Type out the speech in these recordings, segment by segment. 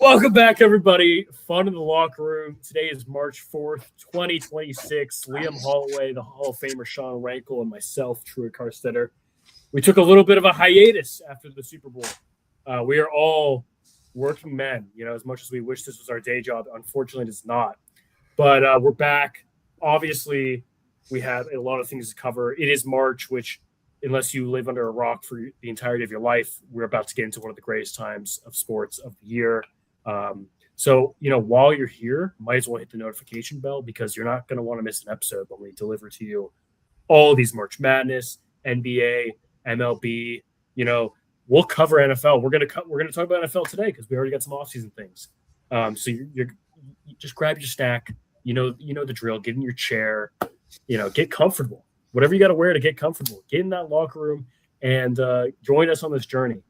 Welcome back, everybody. Fun in the locker room. Today is March 4th, 2026. Liam Holloway, the Hall of Famer Sean Rankle, and myself, Truett Carstetter. We took a little bit of a hiatus after the Super Bowl. We are all working men, as much as we wish this was our day job. Unfortunately, it's not. But we're back. Obviously, we have a lot of things to cover. It is March, which, unless you live under a rock for the entirety of your life, we're about to get into one of the greatest times of sports of the year. So while you're here, might as well hit the notification bell because you're not going to want to miss an episode when we deliver to you all these March Madness, NBA, MLB. We'll cover NFL. We're going to talk about NFL today because we already got some offseason things. So you just grab your snack. You know the drill. Get in your chair. Get comfortable. Whatever you got to wear to get comfortable. Get in that locker room and join us on this journey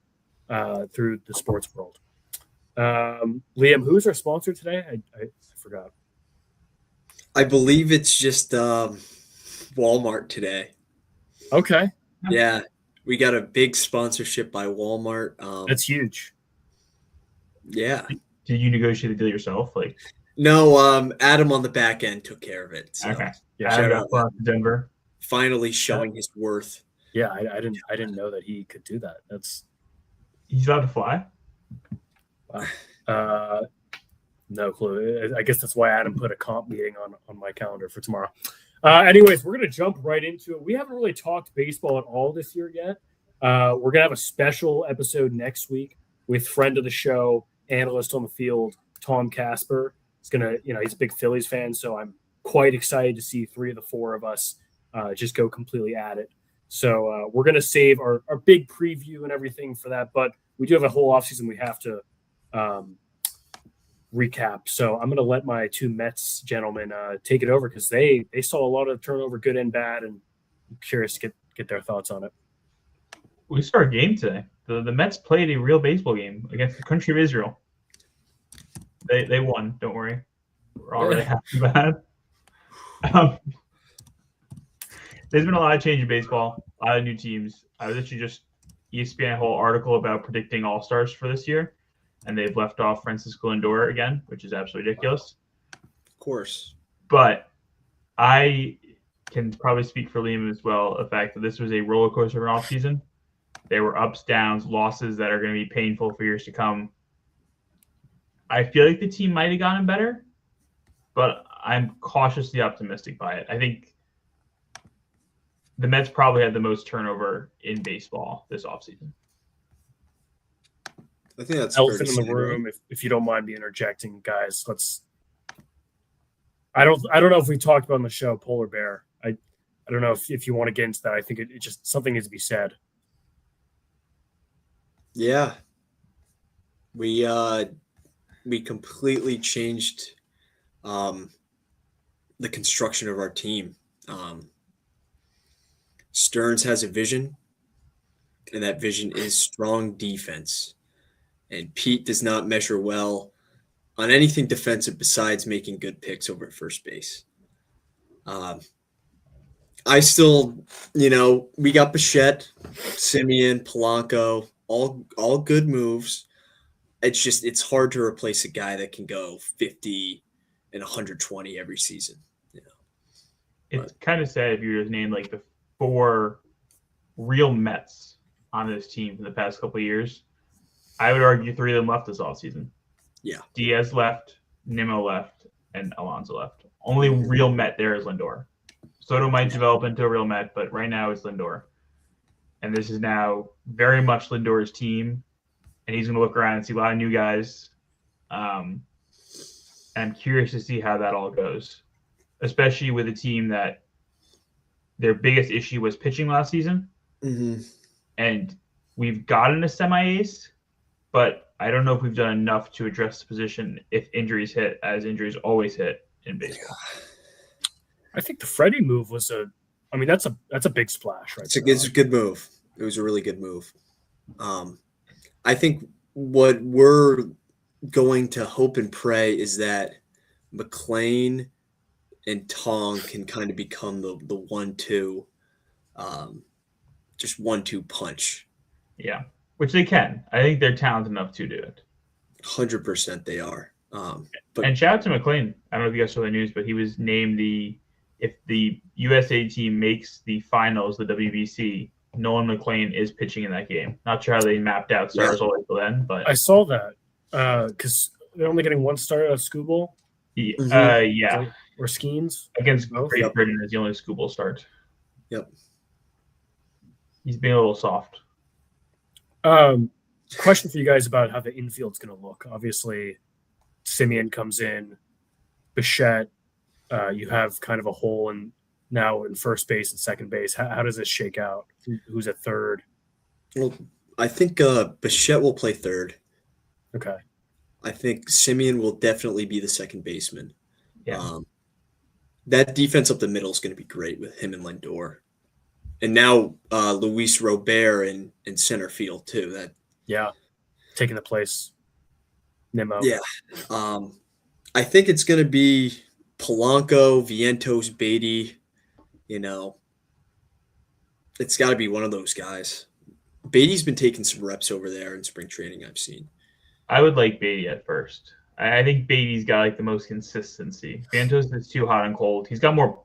through the sports world. Liam, who's our sponsor today? I forgot. I believe it's just Walmart today. Okay. Yeah, we got a big sponsorship by Walmart. That's huge. Yeah. Did you negotiate the deal yourself? No, Adam on the back end took care of it. So. Okay. Yeah, Adam got flown to Denver. Finally showing his worth. Yeah, I didn't know that he could do that. He's allowed to fly? No clue. I guess that's why Adam put a comp meeting on my calendar for tomorrow. Anyways, we're going to jump right into it. We haven't really talked baseball at all this year yet. We're going to have a special episode next week with friend of the show, analyst on the field, Tom Casper. He's a big Phillies fan, so I'm quite excited to see three of the four of us just go completely at it. So we're going to save our big preview and everything for that, but we do have a whole offseason we have to recap. So I'm going to let my two Mets gentlemen take it over because they saw a lot of turnover, good and bad, and I'm curious to get their thoughts on it. We saw a game today. The Mets played a real baseball game against the country of Israel. They won. Don't worry. We're all really happy about it. There's been a lot of change in baseball, a lot of new teams. I was actually just ESPN had a whole article about predicting all-stars for this year, and they've left off Francisco Lindor again, which is absolutely ridiculous. Of course. But I can probably speak for Liam as well, the fact that this was a roller coaster of an offseason. There were ups, downs, losses that are going to be painful for years to come. I feel like the team might have gotten better, but I'm cautiously optimistic by it. I think the Mets probably had the most turnover in baseball this offseason. I think that's elephant in the room. If you don't mind me interjecting, guys, I don't know if we talked about on the show Polar Bear. I don't know if you want to get into that. I think it just something needs to be said. Yeah, we completely changed the construction of our team. Stearns has a vision, and that vision is strong defense. And Pete does not measure well on anything defensive besides making good picks over at first base. I still, we got Bichette, Simeon, Polanco, all good moves. It's hard to replace a guy that can go 50 and 120 every season. It's kind of sad if you were to name the 4 real Mets on this team for the past couple of years. I would argue 3 of them left this offseason. Yeah. Diaz left, Nimmo left, and Alonso left. Only real Met there is Lindor. Soto might develop into a real Met, but right now it's Lindor. And this is now very much Lindor's team, and he's going to look around and see a lot of new guys. And I'm curious to see how that all goes, especially with a team that their biggest issue was pitching last season. Mm-hmm. And we've gotten a semi-ace, but I don't know if we've done enough to address the position if injuries hit, as injuries always hit in baseball. I think the Freddie move was that's a big splash, right? It's a good move. It was a really good move. I think what we're going to hope and pray is that McLean and Tong can kind of become the 1-2, just 1-2 punch. Yeah, which they can. I think they're talented enough to do it. 100% they are. But And shout out to McLean. I don't know if you guys saw the news, but he was named if the USA team makes the finals, the WBC, Nolan McLean is pitching in that game. Not sure how they mapped out stars all until then, but I saw that because they're only getting one start at Scooball. Yeah. Or Skeens. Against Both? Great Britain is the only Scooball start. Yep. He's being a little soft. Question for you guys about how the infield's going to look. Obviously, Simeon comes in, Bichette. You have kind of a hole now in first base and second base. How does this shake out? Who's at third? Well, I think Bichette will play third. Okay. I think Simeon will definitely be the second baseman. Yeah. That defense up the middle is going to be great with him and Lindor. And now Luis Robert in center field too. Taking the place. Nimmo. Yeah. I think it's going to be Polanco, Vientos, Beatty. It's got to be one of those guys. Beatty's been taking some reps over there in spring training, I've seen. I would like Beatty at first. I think Beatty's got like the most consistency. Vientos is too hot and cold. He's got more.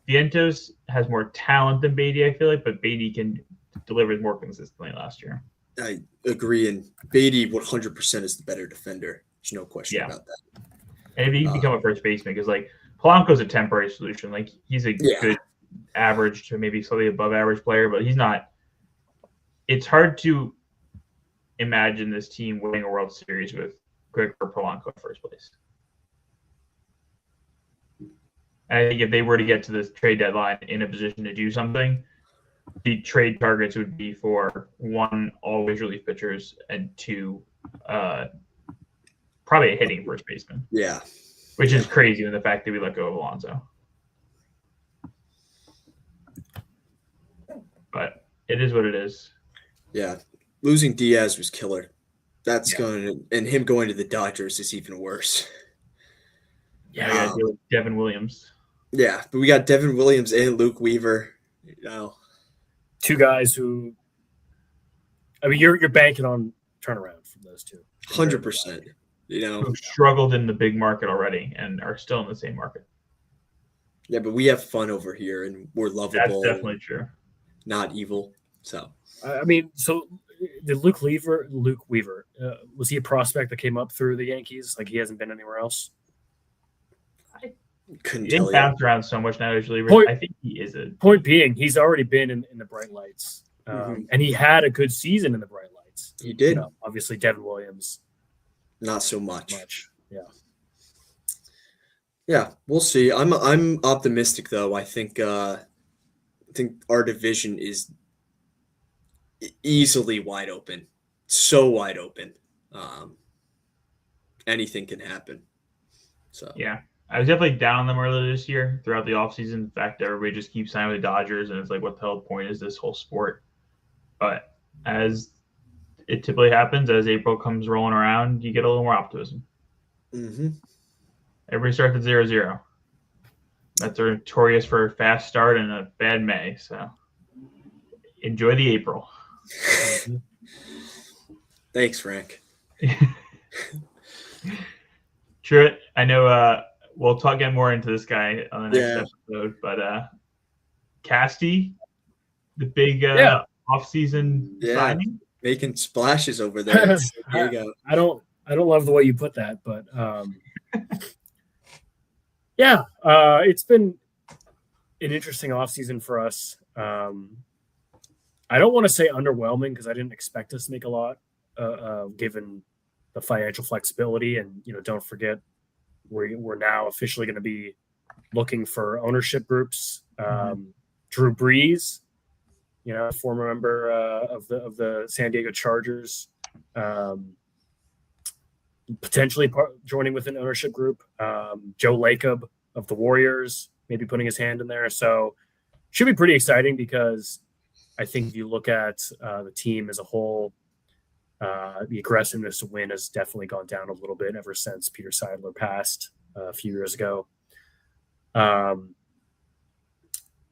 Vientos has more talent than Beatty, I feel like, but Beatty can deliver more consistently last year. I agree, and Beatty 100% is the better defender. There's no question about that. And if he can become a first baseman, because like Polanco's a temporary solution. Like he's a good average to maybe slightly above average player, but he's not. It's hard to imagine this team winning a World Series with Gregor Polanco in first place. And I think if they were to get to this trade deadline in a position to do something, the trade targets would be for one, always relief pitchers, and two, probably a hitting first baseman. Yeah. Which is crazy in the fact that we let go of Alonso. But it is what it is. Yeah. Losing Diaz was killer. That's and him going to the Dodgers is even worse. Yeah, I got to deal with Devin Williams. Yeah, but we got Devin Williams and Luke Weaver. Two guys who, I mean, you're banking on turnaround from those two. 100%. Who struggled in the big market already and are still in the same market. Yeah, but we have fun over here and we're lovable. That's definitely true. Not evil. So I mean, so did Luke Weaver, was he a prospect that came up through the Yankees? Like he hasn't been anywhere else? Couldn't He tell didn't you. bounce around so much now. Usually, I think he is a point being. He's already been in the bright lights, and he had a good season in the bright lights. He did. Obviously, Devin Williams, not so much. Yeah. Yeah, we'll see. I'm optimistic though. I think our division is easily wide open, so wide open. Anything can happen. So yeah. I was definitely down on them earlier this year throughout the offseason. In fact, everybody just keeps signing with the Dodgers, and it's like, what the hell point is this whole sport? But as it typically happens, as April comes rolling around, you get a little more optimism. Mm-hmm. Everybody starts at 0-0. That's notorious for a fast start and a bad May. So enjoy the April. Thanks, Frank. Sure. I know we'll get more into this guy on the next episode, but Casty, the big off-season signing, making splashes over there. There you go. I don't love the way you put that, but it's been an interesting offseason for us. I don't want to say underwhelming because I didn't expect us to make a lot, given the financial flexibility, and don't forget we're now officially going to be looking for ownership groups. Drew Brees, former member of the San Diego Chargers, potentially joining with an ownership group. Joe Lacob of the Warriors, maybe putting his hand in there. So should be pretty exciting because I think if you look at the team as a whole, the aggressiveness to win has definitely gone down a little bit ever since Peter Seidler passed a few years ago. And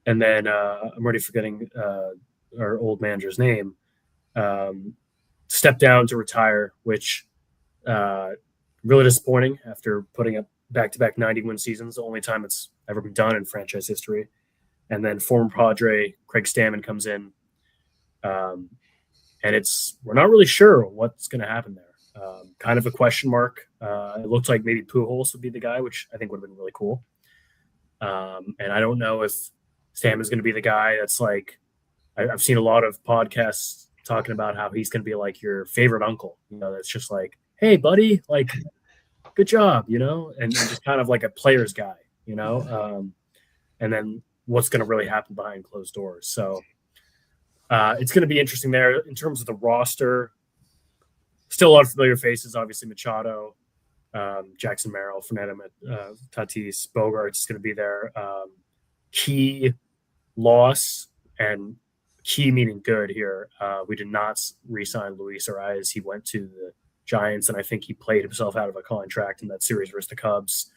then I'm already forgetting our old manager's name. Stepped down to retire, which Really disappointing after putting up back-to-back 90-win seasons, the only time it's ever been done in franchise history. And then former Padre Craig Stammen comes in, and we're not really sure what's going to happen there. Kind of a question mark. It looked like maybe Pujols would be the guy, which I think would have been really cool. And I don't know if Stammen's going to be the guy that's like, I've seen a lot of podcasts talking about how he's going to be like your favorite uncle, that's just like, hey, buddy, like, good job, and just kind of like a player's guy, and then what's going to really happen behind closed doors. So it's going to be interesting there in terms of the roster. Still a lot of familiar faces, obviously Machado, Jackson Merrill, Fernando Tatis, Bogaerts is going to be there. Key loss, and key meaning good here. We did not re-sign Luis Arias. He went to the Giants, and I think he played himself out of a contract in that series versus the Cubs.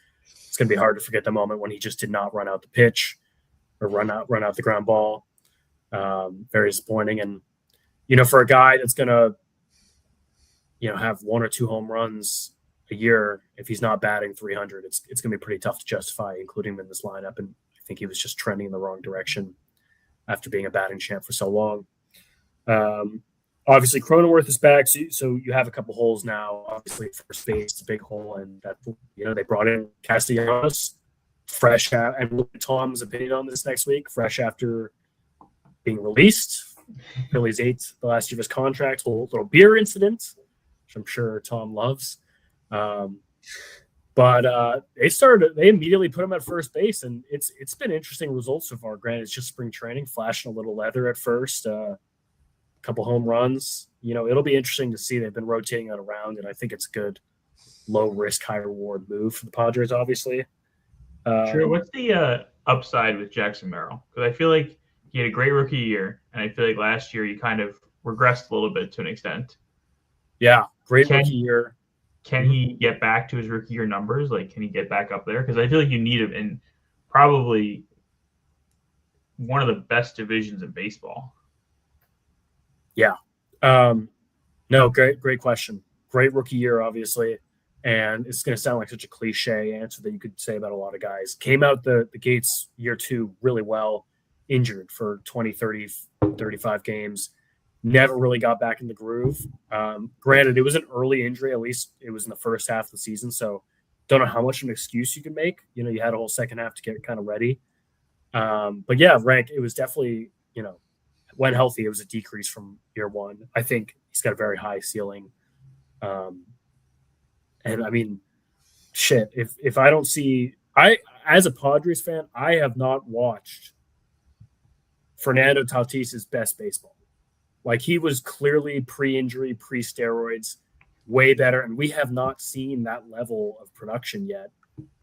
It's going to be hard to forget the moment when he just did not run out the pitch or run out the ground ball. Very disappointing. And, for a guy that's going to, have 1 or 2 home runs a year, if he's not batting 300, it's going to be pretty tough to justify including him in this lineup. And I think he was just trending in the wrong direction after being a batting champ for so long. Obviously, Cronenworth is back, so you have a couple holes now. Obviously, first base is a big hole, and that they brought in Castellanos, fresh out, and look at Tom's opinion on this next week, fresh after being released. Phillies ate the last year of his contract, little beer incident, which I'm sure Tom loves. But they immediately put him at first base, and it's been interesting results so far. Granted, it's just spring training, flashing a little leather at first, couple home runs. It'll be interesting to see. They've been rotating that around, and I think it's a good low risk, high reward move for the Padres, obviously. Sure. What's the upside with Jackson Merrill? Because I feel like he had a great rookie year, and I feel like last year he kind of regressed a little bit to an extent. Yeah, great rookie year. Can he get back to his rookie year numbers? Like, can he get back up there? Because I feel like you need him in probably one of the best divisions in baseball. Yeah. No, great question. Great rookie year, obviously. And it's going to sound like such a cliche answer that you could say about a lot of guys. Came out the gates year 2 really well, injured for 20, 30, 35 games. Never really got back in the groove. Granted, it was an early injury. At least it was in the first half of the season. So don't know how much of an excuse you can make. You had a whole second half to get kind of ready. But yeah, Rank, it was definitely, when healthy, it was a decrease from year 1. I think he's got a very high ceiling. And I mean, shit, if I don't see, as a Padres fan, I have not watched Fernando Tatis' best baseball. Like, he was clearly pre-injury, pre-steroids, way better. And we have not seen that level of production yet.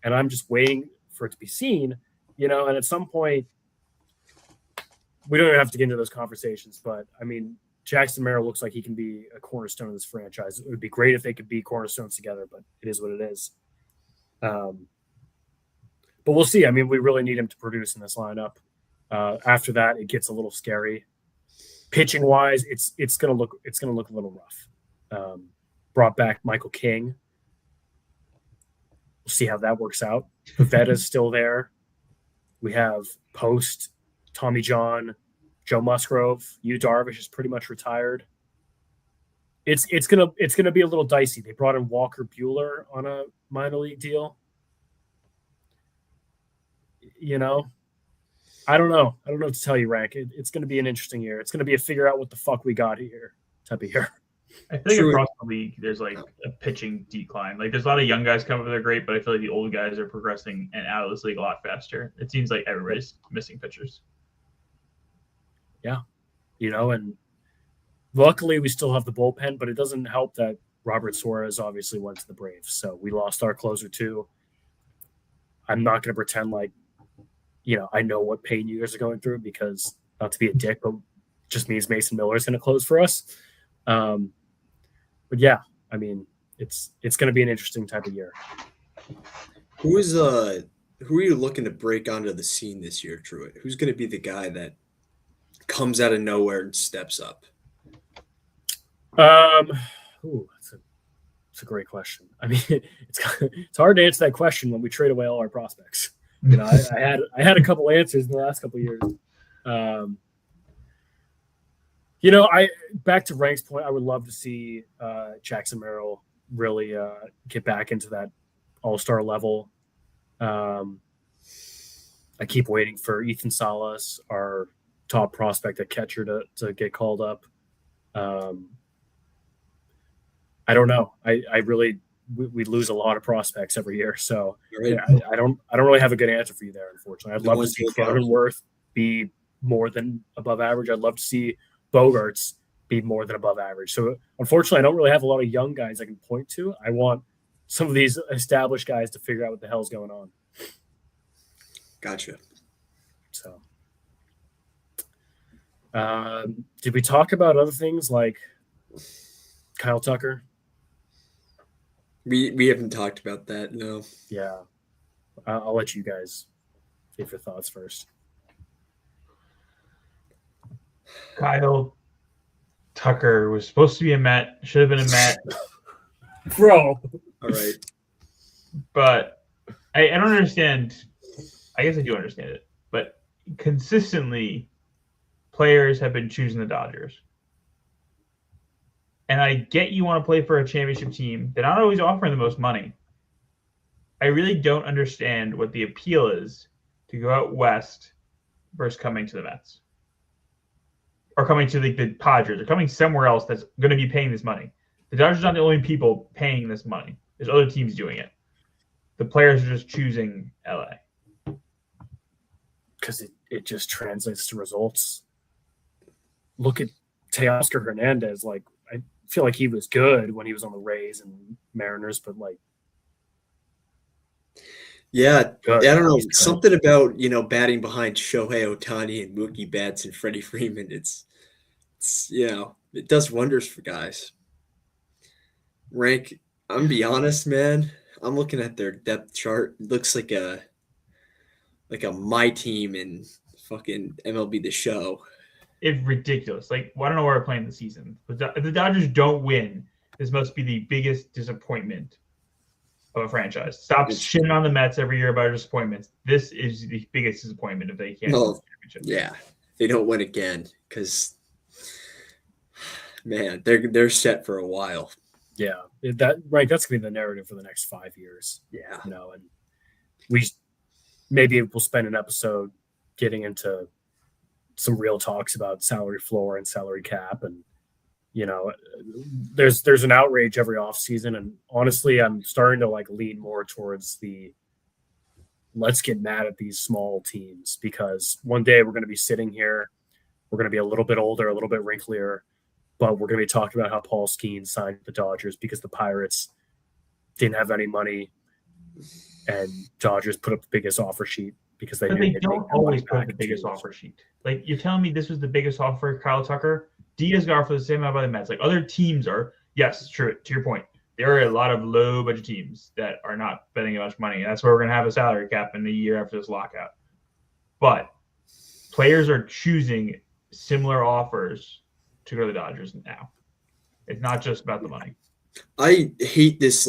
And I'm just waiting for it to be seen, and at some point, we don't even have to get into those conversations, but I mean, Jackson Merrill looks like he can be a cornerstone of this franchise. It would be great if they could be cornerstones together, but it is what it is. But we'll see. I mean, we really need him to produce in this lineup. After that, it gets a little scary. Pitching wise, it's gonna look a little rough. Brought back Michael King. We'll see how that works out. Pavetta's still there. We have Post, Tommy John, Joe Musgrove. Yu Darvish is pretty much retired. It's gonna be a little dicey. They brought in Walker Buehler on a minor league deal. I don't know. I don't know what to tell you, Rank. It's going to be an interesting year. It's going to be a figure out what the fuck we got here type of year. I think across the league, there's like a pitching decline. Like, there's a lot of young guys coming up that are great, but I feel like the old guys are progressing and out of this league a lot faster. It seems like everybody's missing pitchers. Yeah. And luckily we still have the bullpen, but it doesn't help that Robert Suarez obviously went to the Braves. So we lost our closer too. I'm not going to pretend like, I know what pain you guys are going through, because not to be a dick, but it just means Mason Miller is going to close for us. But yeah, I mean, it's going to be an interesting type of year. Who are you looking to break onto the scene this year, Truitt? Who's going to be the guy that comes out of nowhere and steps up? That's a It's a great question. I mean, it's hard to answer that question when we trade away all our prospects. You know, I had a couple answers in the last couple of years. You know, back to Rank's point, I would love to see Jackson Merrill really get back into that all-star level. I keep waiting for Ethan Salas, our top prospect at catcher, to get called up. I don't know. I really we lose a lot of prospects every year, so Right. yeah, I don't really have a good answer for you there. Unfortunately, I'd The love to ones see that look out. Cronenworth be more than above average. I'd love to see Bogarts be more than above average. So unfortunately, I don't really have a lot of young guys I can point to. I want some of these established guys to figure out what the hell's going on. Gotcha. So, did we talk about other things like Kyle Tucker? We haven't talked about that. No. Yeah, I'll let you guys give your thoughts first. Kyle Tucker was supposed to be a Met, should have been a Met, Bro, All right. but I don't understand. I guess I do understand it, but consistently, players have been choosing the Dodgers. And I get you want to play for a championship team. They're not always offering the most money. I really don't understand what the appeal is to go out west versus coming to the Mets. Or coming to the Padres, or coming somewhere else that's going to be paying this money. The Dodgers are not the only people paying this money. There's other teams doing it. The players are just choosing LA. because it just translates to results. Look at Teoscar Hernandez. Like, I feel like he was good when he was on the Rays and Mariners, but like, Yeah, good. I don't know. He's good. Something about, batting behind Shohei Ohtani and Mookie Betts and Freddie Freeman. It's it does wonders for guys. Rank, I'm gonna be honest, man. I'm looking at their depth chart. It looks like a my team in fucking MLB The Show. It's ridiculous. Like, well, I don't know where we're playing the season. But if the Dodgers don't win, this must be the biggest disappointment of a franchise. Stop shitting on the Mets every year about disappointments. This is the biggest disappointment if they can't win the championship. Yeah, they don't win again because, man, they're set for a while. Yeah, that's gonna be the narrative for the next 5 years. Yeah, And maybe we'll spend an episode getting into some real talks about salary floor and salary cap, and there's an outrage every offseason, and honestly, I'm starting to lean more towards the let's get mad at these small teams, because one day we're going to be sitting here, we're going to be a little bit older, a little bit wrinklier, but we're going to be talking about how Paul Skeens signed the Dodgers because the Pirates didn't have any money, and Dodgers put up the biggest offer sheet because they But knew they they'd don't make their money always put back the in biggest 2 years. offer sheet. Like, you're telling me this was the biggest offer, Kyle Tucker? Diaz got for the same amount by the Mets. Like, other teams are, yes, true, to your point. There are a lot of low budget teams that are not spending much money. And that's where we're going to have a salary cap in the year after this lockout. But players are choosing similar offers to go to the Dodgers now. It's not just about the money. I hate this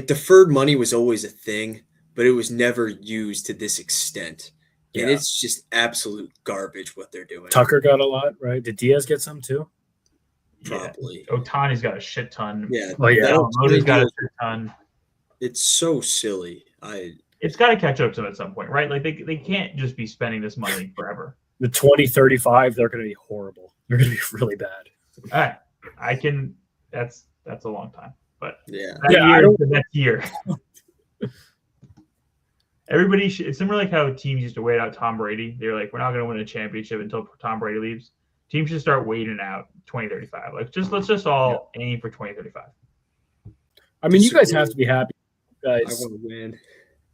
deferred money was always a thing, but it was never used to this extent. And Yeah. it's just absolute garbage what they're doing. Tucker got a lot, right? Did Diaz get some too? Probably. Yeah. Otani's got a shit ton. Yeah. Oh, yeah. Mota's got a shit ton. It's so silly. It's got to catch up to them at some point, right? Like, they can't just be spending this money forever. The 2035, they're going to be horrible. They're going to be really bad. All right. That's a long time. But Yeah. that Yeah, year is the next year. Everybody it's similar like how teams used to wait out Tom Brady. They're like, we're not going to win a championship until Tom Brady leaves. Teams should start waiting out 2035. Like, let's just all aim for 2035. I mean, you guys have to be happy. You I guys, want to win.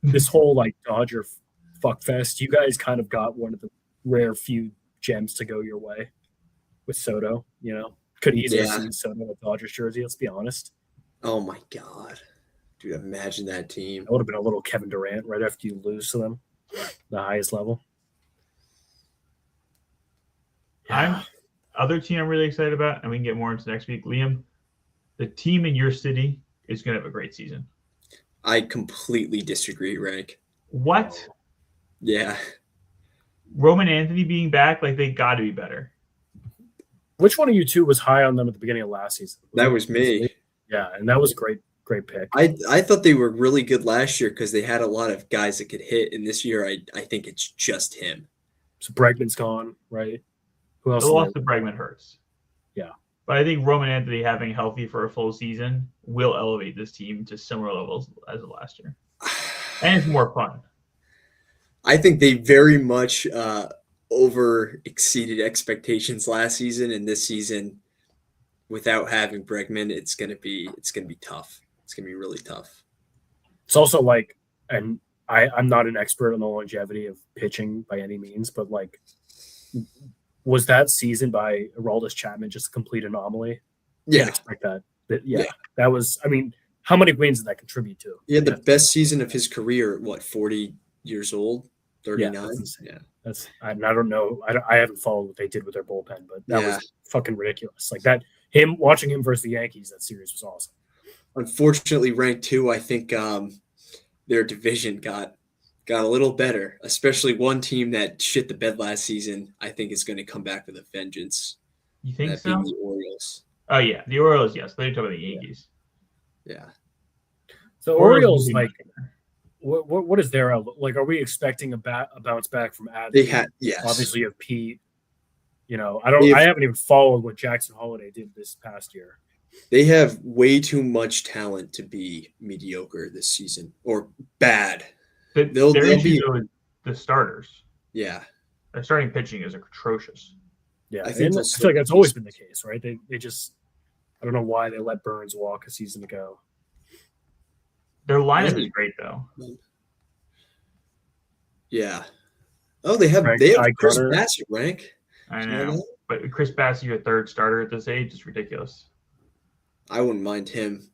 this whole Dodger fuck fest, you guys kind of got one of the rare few gems to go your way with Soto. Could easily Yeah. see Soto in a Dodgers jersey. Let's be honest. Oh my God. Dude, imagine that team. That would have been a little Kevin Durant right after you lose to them, the highest level. Other team I'm really excited about, and we can get more into next week. Liam, the team in your city is going to have a great season. I completely disagree, Rank. What? Yeah. Roman Anthony being back, like they got to be better. Which one of you two was high on them at the beginning of last season? That was me. Yeah, and that was a great pick. I thought they were really good last year because they had a lot of guys that could hit, and this year I think it's just him. So Bregman's gone, right? Who else? The loss of Bregman hurts. Yeah. But I think Roman Anthony having healthy for a full season will elevate this team to similar levels as of last year. And it's more fun. I think they very much over exceeded expectations last season, and this season, without having Bregman, it's gonna be tough. It's gonna be really tough. It's also like, and I'm not an expert on the longevity of pitching by any means, but like, was that season by Aroldis Chapman just a complete anomaly? Yeah. Didn't expect that. That was. I mean, how many wins did that contribute to? He had the best season of his career. What, 40 years old, 39? Yeah, that's. I don't know. I haven't followed what they did with their bullpen, but that was fucking ridiculous. Like that. Watching him versus the Yankees, that series was awesome. Unfortunately, ranked 2. I think their division got a little better, especially one team that shit the bed last season. I think is going to come back with a vengeance. You think that so? being the Orioles. Oh yeah, the Orioles. Yes, they talk about the Yankees. Yeah. So Orioles, like, what is their outlook? Like, are we expecting a bounce back from Adley? They had, yes. Obviously, you have Pete. You know, I haven't even followed what Jackson Holiday did this past year. They have way too much talent to be mediocre this season or bad. They'll be the starters. Yeah. Their starting pitching is atrocious. Yeah, I feel like that's always been the case, right? They just, I don't know why they let Burns walk a season ago. Their lineup is great though. Yeah. Oh, they have Chris Bassett, Rank. I know, but Chris Bassett, your third starter at this age, is ridiculous. I wouldn't mind him.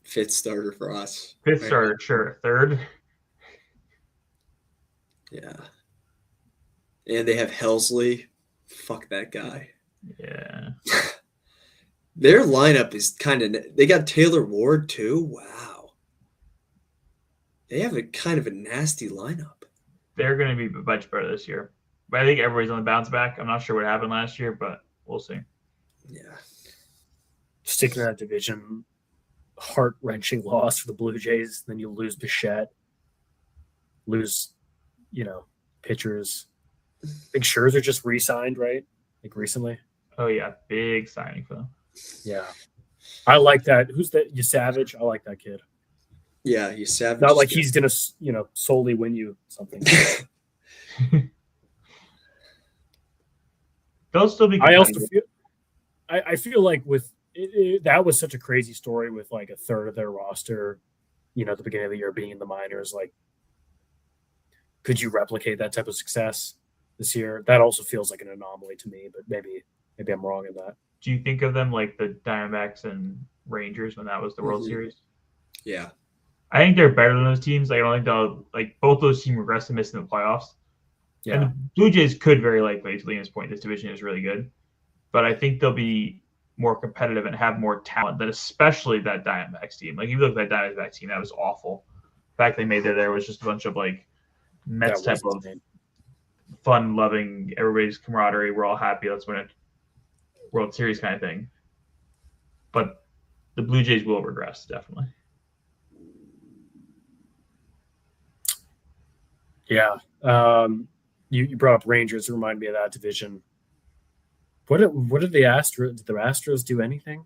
5th starter for us. 5th starter, sure. 3rd. Yeah. And they have Helsley. Fuck that guy. Yeah. Their lineup is kind of. They got Taylor Ward too. Wow. They have a kind of a nasty lineup. They're going to be much better this year. But I think everybody's on the bounce back. I'm not sure what happened last year, but we'll see. Yeah. Sticking in that division, heart-wrenching loss for the Blue Jays. Then you lose Bichette. Lose, pitchers. I think Scherzer just re-signed, right? Like recently. Oh, yeah. Big signing for them. Yeah. I like that. Who's that? Savage? I like that kid. Yeah, Savage. Not like he's going to, solely win you something. They'll still be. I feel like with that was such a crazy story with like a third of their roster, at the beginning of the year being in the minors. Like, could you replicate that type of success this year? That also feels like an anomaly to me, but maybe I'm wrong in that. Do you think of them like the Diamondbacks and Rangers when that was the World Series? Yeah. I think they're better than those teams. Like, I don't think they'll both those teams regress to missing the playoffs. Yeah. And the Blue Jays could very likely, to Liam's point, this division is really good. But I think they'll be more competitive and have more talent than especially that Diamondbacks team. Like, if you look at that Diamondbacks team, that was awful. The fact they made it there was just a bunch of like Mets type of fun-loving, everybody's camaraderie. We're all happy. Let's win a World Series kind of thing. But the Blue Jays will regress, definitely. Yeah. You brought up Rangers. It reminded me of that division. What did the Astros? Did the Astros do anything?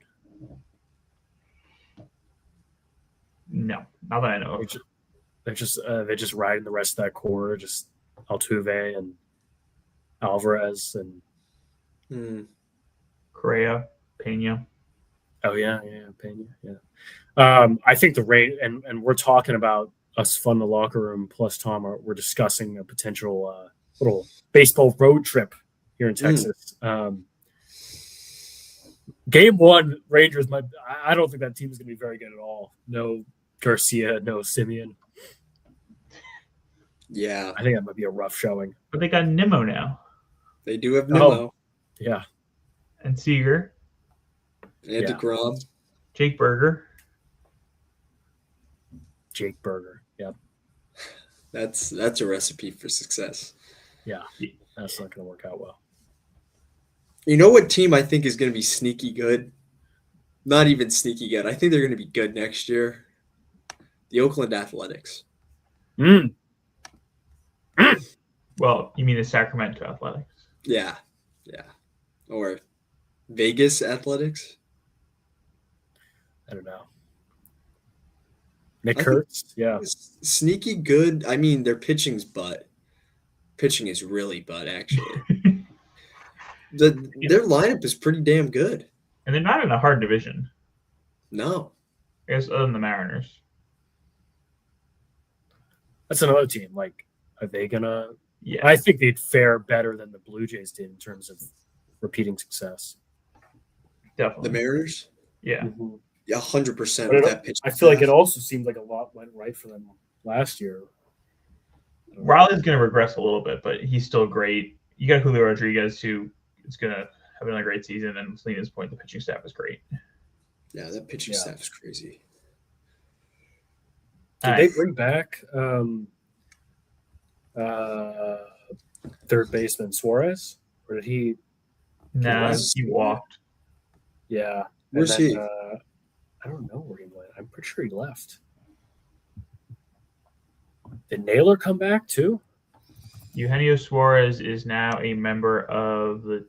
No, not that I know. They're just riding the rest of that core. Just Altuve and Alvarez and Correa, Pena. Oh yeah, Pena. Yeah. I think the rate and we're talking about us fun in the locker room. Plus Tom, we're discussing a potential little baseball road trip here in Texas. Game 1, Rangers. I don't think that team is going to be very good at all. No Garcia, no Simeon. Yeah, I think that might be a rough showing. But they got Nimmo now. They do have Nimmo. Yeah, and Seager. And DeGrom. Jake Berger. Jake Berger. Yep. That's a recipe for success. Yeah. That's not going to work out well. You know what team I think is going to be sneaky good? Not even sneaky good. I think they're going to be good next year. The Oakland Athletics. Well, you mean the Sacramento Athletics? Yeah. Or Vegas Athletics. I don't know. Nick Kurtz. Yeah. Sneaky good. I mean, their pitching's butt. Pitching is really butt, actually. Their lineup is pretty damn good. And they're not in a hard division. No. I guess other than the Mariners. That's another team. Like, are they going to – Yeah. I think they'd fare better than the Blue Jays did in terms of repeating success. Definitely. The Mariners? Yeah. Mm-hmm. Yeah, 100% But with that pitch. I feel like it also seemed like a lot went right for them last year. Riley's going to regress a little bit, but he's still great. You got Julio Rodriguez, who is going to have another great season, and Selena's point, the pitching staff is great. Yeah, that pitching staff is crazy. Did they bring back third baseman Suarez, or did he? No, he walked. Yeah. Where's he? I don't know where he went. I'm pretty sure he left. Did Naylor come back too? Eugenio Suarez is now a member of the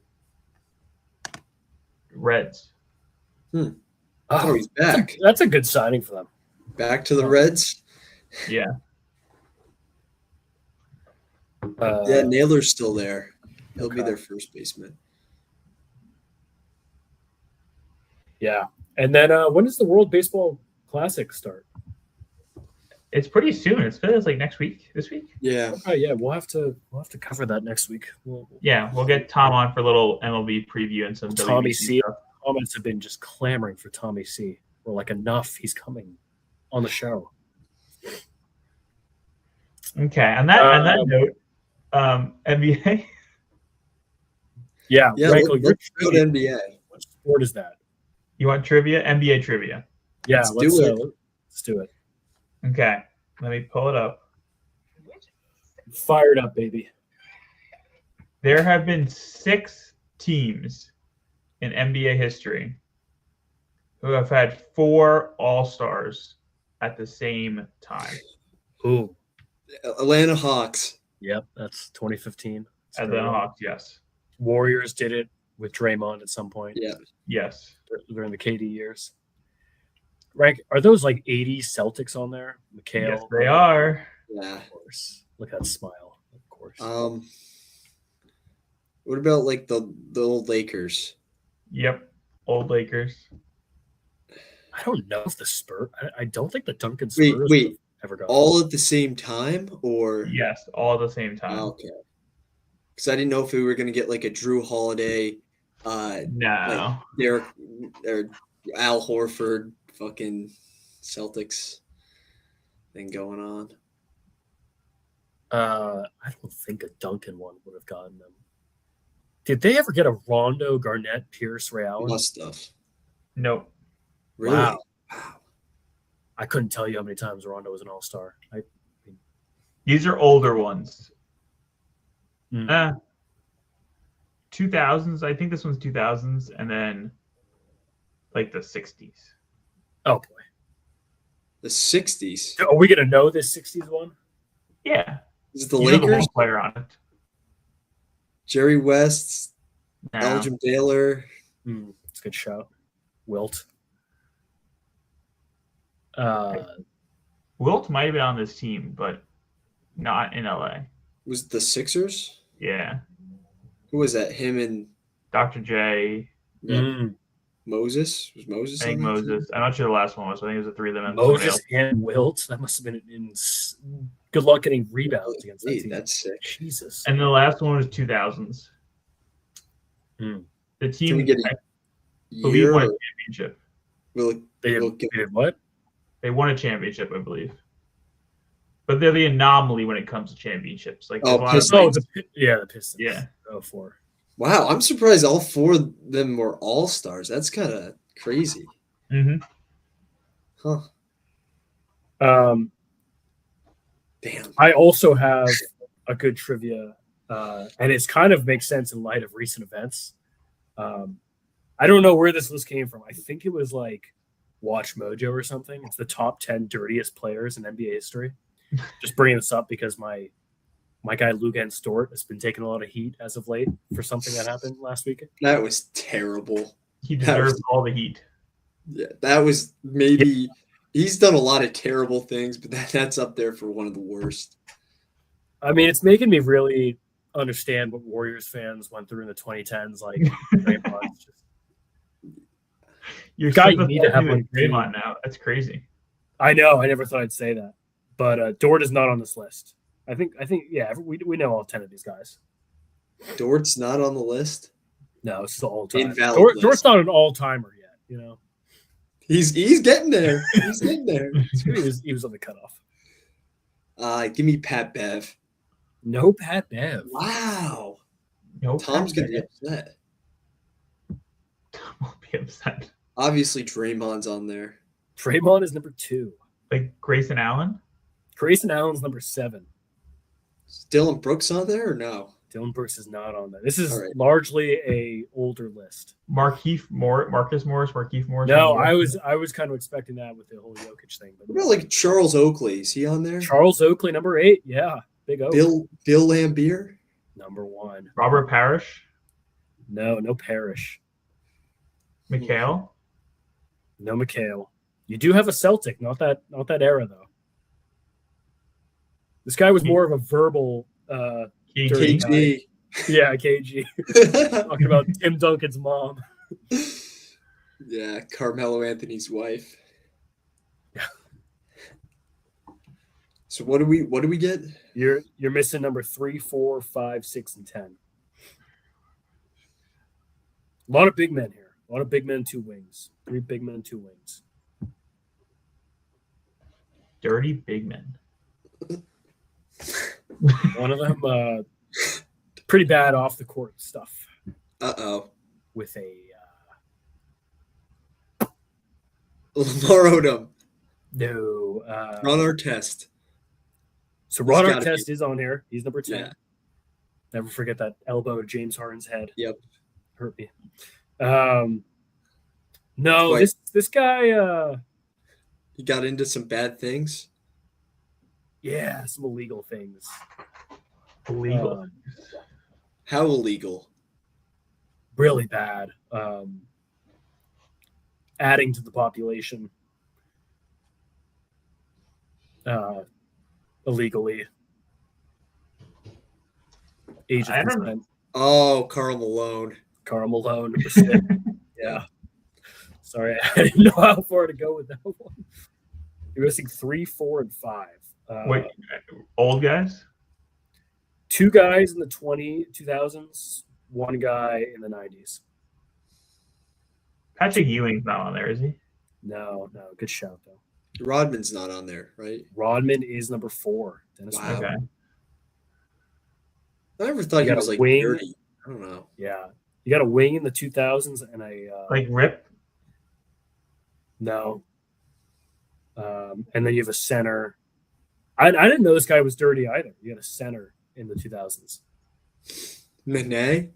Reds. Oh, he's back. That's a good signing for them. Back to the Reds? Yeah. Yeah, Naylor's still there. He'll be their first baseman. Yeah. And then when does the World Baseball Classic start? It's pretty soon. It's like next week, this week. Yeah. Oh yeah, we'll have to cover that next week. We'll get Tom on for a little MLB preview and some Tommy WBC C. stuff. Comments have been just clamoring for Tommy C. We're like, enough. He's coming on the show. Okay. On that note, NBA. Yeah. Michael, let's go to NBA. what sport is that? You want trivia? NBA trivia. Yeah, Let's do it. Let's do it. Okay. Let me pull it up. Fired up, baby. There have been 6 teams in NBA history who have had 4 All-Stars at the same time. Ooh. Atlanta Hawks. Yep, that's 2015. Atlanta Hawks, yes. Warriors did it with Draymond at some point. Yeah. Yes. During the KD years. Right? Are those like 80 Celtics on there? McHale. Yes, they are. Yeah. Of course. Look at that smile. Of course. What about like the old Lakers? Yep. Old Lakers. I don't know if the Spurs. I don't think the Duncan Spurs Wait. ever got All at the same time, or Yes, all at the same time. okay? Because I didn't know if we were gonna get like a Drew Holiday, No. Derek or Al Horford, fucking Celtics thing going on. I don't think a Duncan one would have gotten them. Did they ever get a Rondo, Garnett, Pierce, Ray Allen? Must have. Nope. Really? Wow. I couldn't tell you how many times Rondo was an All-Star. These are older ones. Mm. 2000s. I think this one's 2000s, and then like the 60s. Oh boy, The 60s. are we gonna know this '60s one? Yeah. Is it the You know the Lakers? one player on it. Jerry West, No. Elgin Baylor. It's a good shout. Wilt. Wilt might have been on this team, but not in LA. Was it the Sixers? Yeah. Who was that? Him and Dr. J. Moses? Was Moses? I think on that team? Moses. I'm not sure the last one was. But I think it was the 3 of them. And Moses and Wilt. That must have been good luck getting rebounds against that Hey, team. that's sick. Jesus. And the last one was 2000s. Mm. The Can team, we get I a believe, year? won a Or championship. They we'll did what? They won a championship, I believe. But they're the anomaly when it comes to championships. Like Oh, there's a lot of Pistons. The Pistons. Yeah. 04. Wow, I'm surprised all 4 of them were all stars. That's kind of crazy. Mhm. Huh. Um, Damn. I also have a good trivia, and it's kind of makes sense in light of recent events. I don't know where this list came from. I think it was like Watch Mojo or something. It's the top 10 dirtiest players in NBA history. Just bringing this up because my guy Lugan Stort has been taking a lot of heat as of late for something that happened last week. That was terrible. He deserves all the heat. Yeah, that was maybe he's done a lot of terrible things, but that's up there for one of the worst. I mean, it's making me really understand what Warriors fans went through in the 2010s. Like, Draymond's just, You're Guy, so you need to have with one. Draymond now. That's crazy. I know. I never thought I'd say that, but Dort is not on this list. I think, yeah, we know all 10 of these guys. Dort's not on the list. No, it's the all time. Invalid Dort's list. not an all timer yet. You know, He's getting there. He's getting there. he was on the cutoff. Give me Pat Bev. No Pat Bev. Wow. No, Tom's gonna be upset. Tom will be upset. Obviously, Draymond's on there. Draymond is number 2. Like Grayson Allen. Grayson Allen's number 7. Is Dylan Brooks on there or no? Dylan Brooks is not on there. This is All right. largely a older list. Markieff Morris. Markieff Morris. No, I was kind of expecting that with the whole Jokic thing. But What about like Charles Oakley? Is he on there? Charles Oakley, number 8. Yeah, big O. Bill Lambier? Number 1. Robert Parrish. No Parrish. McHale. No McHale. You do have a Celtic, not that era though. This guy was more of a verbal. Dirty KG. KG. Yeah, KG. Talking about Tim Duncan's mom. Yeah, Carmelo Anthony's wife. Yeah. So what do we get? You're missing number 3, 4, 5, 6, and 10. A lot of big men here. A lot of big men, 2 wings. 3 big men, 2 wings. Dirty big men. One of them, pretty bad off the court stuff Uh-oh. with a Lamar Odom. no. Ron Artest. So Ron gotta Artest is on here. He's number 10. Yeah. Never forget that elbow to James Harden's head. Yep. Hurt me. No, Wait. this guy, He got into some bad things. yeah, some illegal things. Illegal. How illegal? Really bad. Adding to the population illegally. Age of I don't know. consent. Oh, Karl Malone. Karl Malone. number 6. Yeah. Sorry, I didn't know how far to go with that one. You're missing 3, 4, and 5. Wait, old guys? 2 guys in the 2000s, 1 guy in the 90s. Patrick Ewing's not on there, is he? No, good shout though. Rodman's not on there, right? Rodman is number 4. Dennis Wow. Rodman. Okay. I never thought You he got was a like wing. dirty. I don't know. Yeah. You got a wing in the 2000s and a Like Rip. no. And then you have a center. I didn't know this guy was dirty either. You had a center in the 2000s. Nene?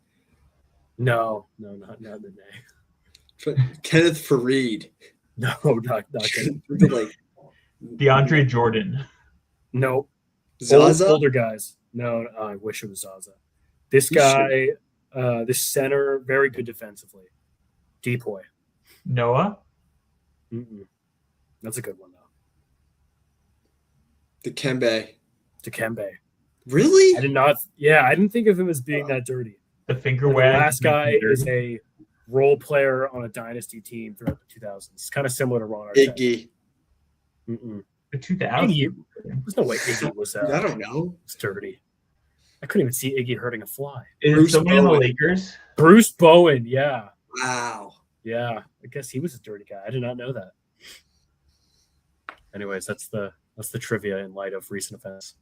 No, not the name. Kenneth Fareed. No, not good. Like DeAndre Jordan. No. Zaza? Older guys. No, I wish it was Zaza. This guy, this center, very good defensively. Depoy. Noah. Mm-mm. That's a good one, though. Dikembe. Dikembe. Really? I didn't think of him as being that dirty. The finger The wag. last guy is a role player on a dynasty team throughout the 2000s. It's kind of similar to Ron Artest. Iggy. Mm-mm. The 2000s. Iggy, there's no way Iggy was I don't know. dirty. I couldn't even see Iggy hurting a fly. Is it Bruce somebody on the Bowen. Lakers? Bruce Bowen, yeah. Wow. Yeah. I guess he was a dirty guy. I did not know that. Anyways, that's the trivia in light of recent events.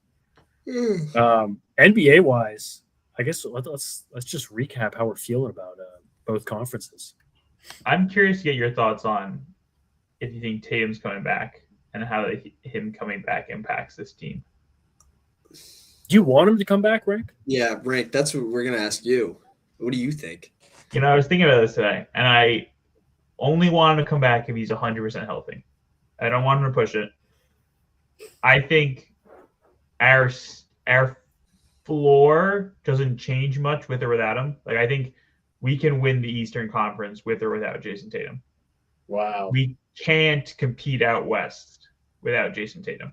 NBA wise, I guess let's just recap how we're feeling about both conferences. I'm curious to get your thoughts on if you think Tatum's coming back and how him coming back impacts this team. Do you want him to come back, Rank? Yeah, Rank, that's what we're going to ask you. What do you think? I was thinking about this today, and I only want him to come back if he's 100% healthy. I don't want him to push it. I think our floor doesn't change much with or without him. Like, I think we can win the Eastern Conference with or without Jason Tatum. Wow. We can't compete out West without Jason Tatum.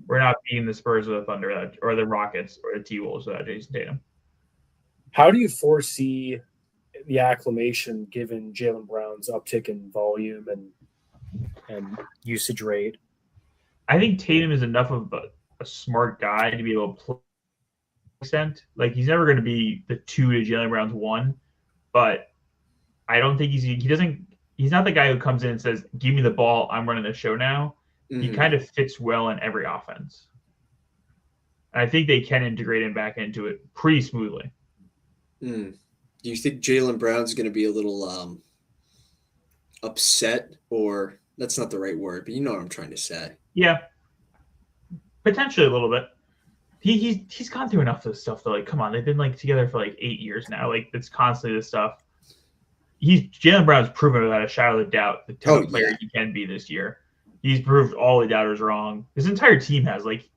We're not beating the Spurs or the Thunder or the Rockets or the T-Wolves without Jason Tatum. How do you foresee the acclimation given Jaylen Brown's uptick in volume and usage rate? I think Tatum is enough of a smart guy to be able to play extent. Like, he's never going to be the 2 to Jaylen Brown's 1, but I don't think he's not the guy who comes in and says, give me the ball, I'm running the show now. Mm-hmm. He kind of fits well in every offense. And I think they can integrate him back into it pretty smoothly. Do you think Jaylen Brown's going to be a little upset, or that's not the right word, but you know what I'm trying to say? Yeah, potentially a little bit. He's gone through enough of this stuff though. Like, come on, they've been like together for like 8 years now. Like, it's constantly this stuff. Jaylen Brown's proven without a shadow of a doubt the type of player he can be this year. He's proved all the doubters wrong. His entire team has. Like,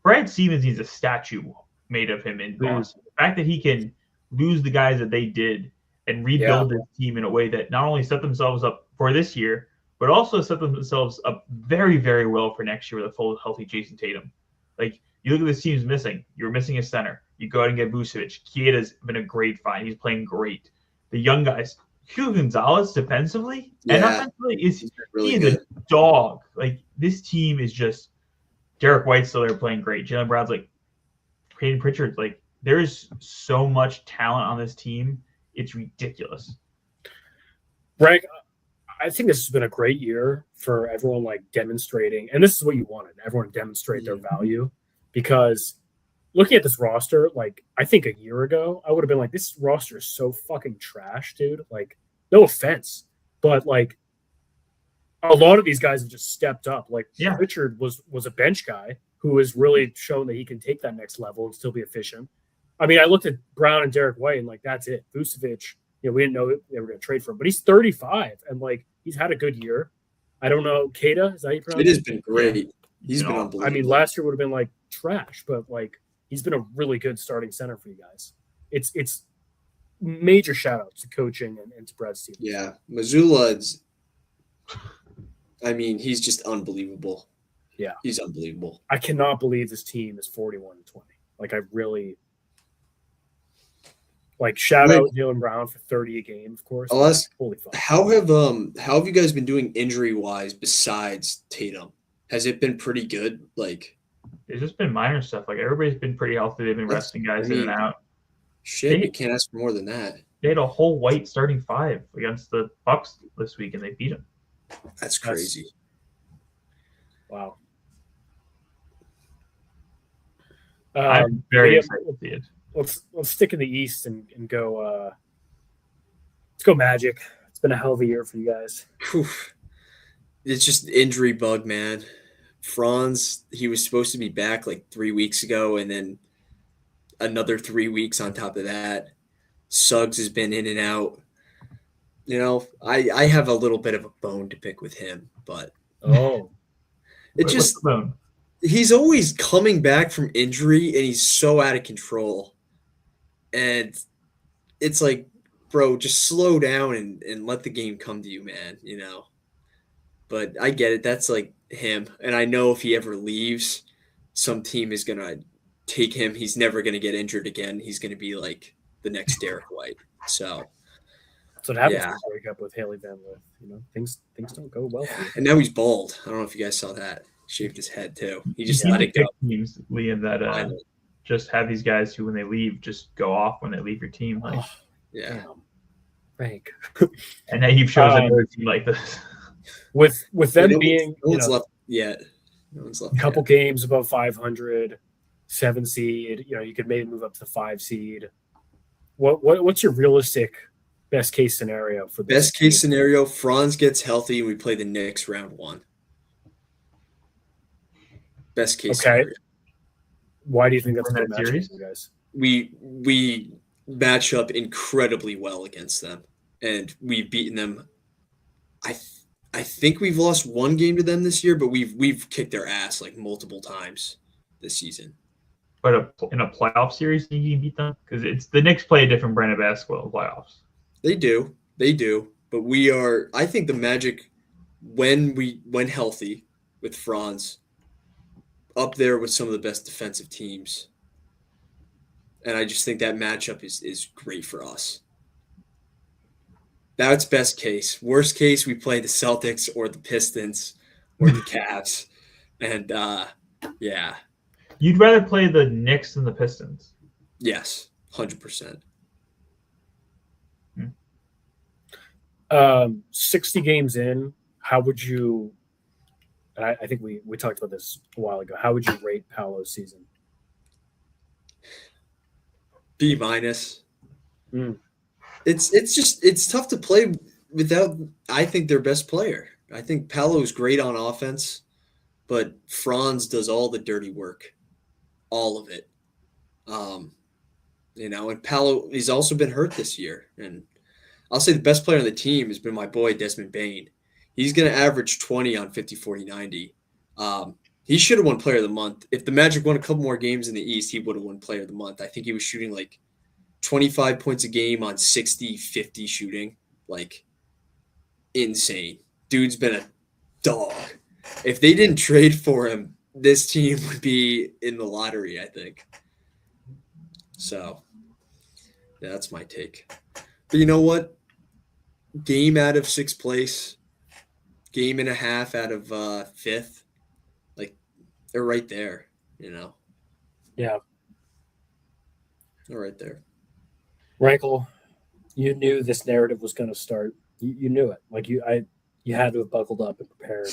Brad Stevens needs a statue made of him in Boston. The fact that he can lose the guys that they did and rebuild this team in a way that not only set themselves up for this year, but also set themselves up very, very well for next year with a full healthy Jason Tatum. Like, you look at this team's missing. You're missing a center. You go out and get Vucevic. Kieda's been a great find. He's playing great. The young guys, Hugo Gonzalez defensively and offensively he is a dog. Like, this team is just Derek White's still there playing great. Jaylen Brown's like Peyton Pritchard's like, there is so much talent on this team. It's ridiculous. Frank, I think this has been a great year for everyone, like, demonstrating, and this is what you wanted, everyone to demonstrate their value, because looking at this roster, like, I think a year ago, I would have been like, this roster is so fucking trash, dude. Like, no offense, but, like, a lot of these guys have just stepped up. Like, Richard was a bench guy who has really shown that he can take that next level and still be efficient. I mean, I looked at Brown and Derek White, and, like, that's it. Vucevic, we didn't know they were going to trade for him, but he's 35, and, like, he's had a good year. I don't know, Keita, is that how you pronounce it? It has been great. He's been unbelievable. I mean, last year would have been, like, trash, but, like, he's been a really good starting center for you guys. It's major shout-outs to coaching and to Brad's team. Yeah, Mazzulla's – I mean, he's just unbelievable. Yeah. He's unbelievable. I cannot believe this team is 41-20. Like, I really – like, shout out Jaylen Brown for 30 a game, of course. I'll ask, holy fuck. How have you guys been doing injury-wise besides Tatum? Has it been pretty good? Like, it's just been minor stuff. Like, everybody's been pretty healthy. They've been resting guys in and out. Shit, you can't ask for more than that. They had a whole white starting 5 against the Bucks this week, and they beat them. That's crazy. Wow. I'm very excited to see it. Let's stick in the East and go. Let's go Magic. It's been a hell of a year for you guys. It's just injury bug, man. Franz, he was supposed to be back like 3 weeks ago, and then another 3 weeks on top of that. Suggs has been in and out. I have a little bit of a bone to pick with him, but he's always coming back from injury, and he's so out of control. And it's like, bro, just slow down and let the game come to you, man, But I get it. That's like him. And I know if he ever leaves, some team is going to take him. He's never going to get injured again. He's going to be like the next Derek White. So that's what happens when you break up with Haley Van Lith. Things don't go well for you. And now he's bald. I don't know if you guys saw that. Shaved his head too. He just let it go. Teams, Liam, that just have these guys who, when they leave, just go off when they leave your team. Like, Frank. And then he shows another team like this. With them being no one's left yet. No one's left. A couple games above 500, 7 seed. You could maybe move up to the 5 seed. What's your realistic best case scenario for this Best case team. scenario, Franz gets healthy and we play the Knicks round 1. Best case scenario. Why do you think that's a Win good that matchup series? for you guys? We match up incredibly well against them, and we've beaten them. I think we've lost one game to them this year, but we've kicked their ass like multiple times this season. But in a playoff series, you can beat them because it's the Knicks play a different brand of basketball in playoffs. They do, but I think the Magic, when healthy with Franz, up there with some of the best defensive teams. And I just think that matchup is great for us. That's best case. Worst case, we play the Celtics or the Pistons or the Cavs. And, yeah. You'd rather play the Knicks than the Pistons? Yes, 100%. 60 games in, how would you – and I think we talked about this a while ago. How would you rate Paolo's season? B-. It's tough to play without, I think, their best player. I think Paolo's great on offense, but Franz does all the dirty work, all of it. And Paolo, he's also been hurt this year. And I'll say the best player on the team has been my boy Desmond Bane. He's going to average 20 on 50, 40, 90. He should have won Player of the Month. If the Magic won a couple more games in the East, he would have won Player of the Month. I think he was shooting like 25 points a game on 60, 50 shooting. Like, insane. Dude's been a dog. If they didn't trade for him, this team would be in the lottery, I think. So, yeah, that's my take. But you know what? Game out of 6th place, game and a half out of 5th. Like, they're right there, Yeah. They're right there. Rankle, you knew this narrative was going to start. You knew it. Like, you had to have buckled up and prepared.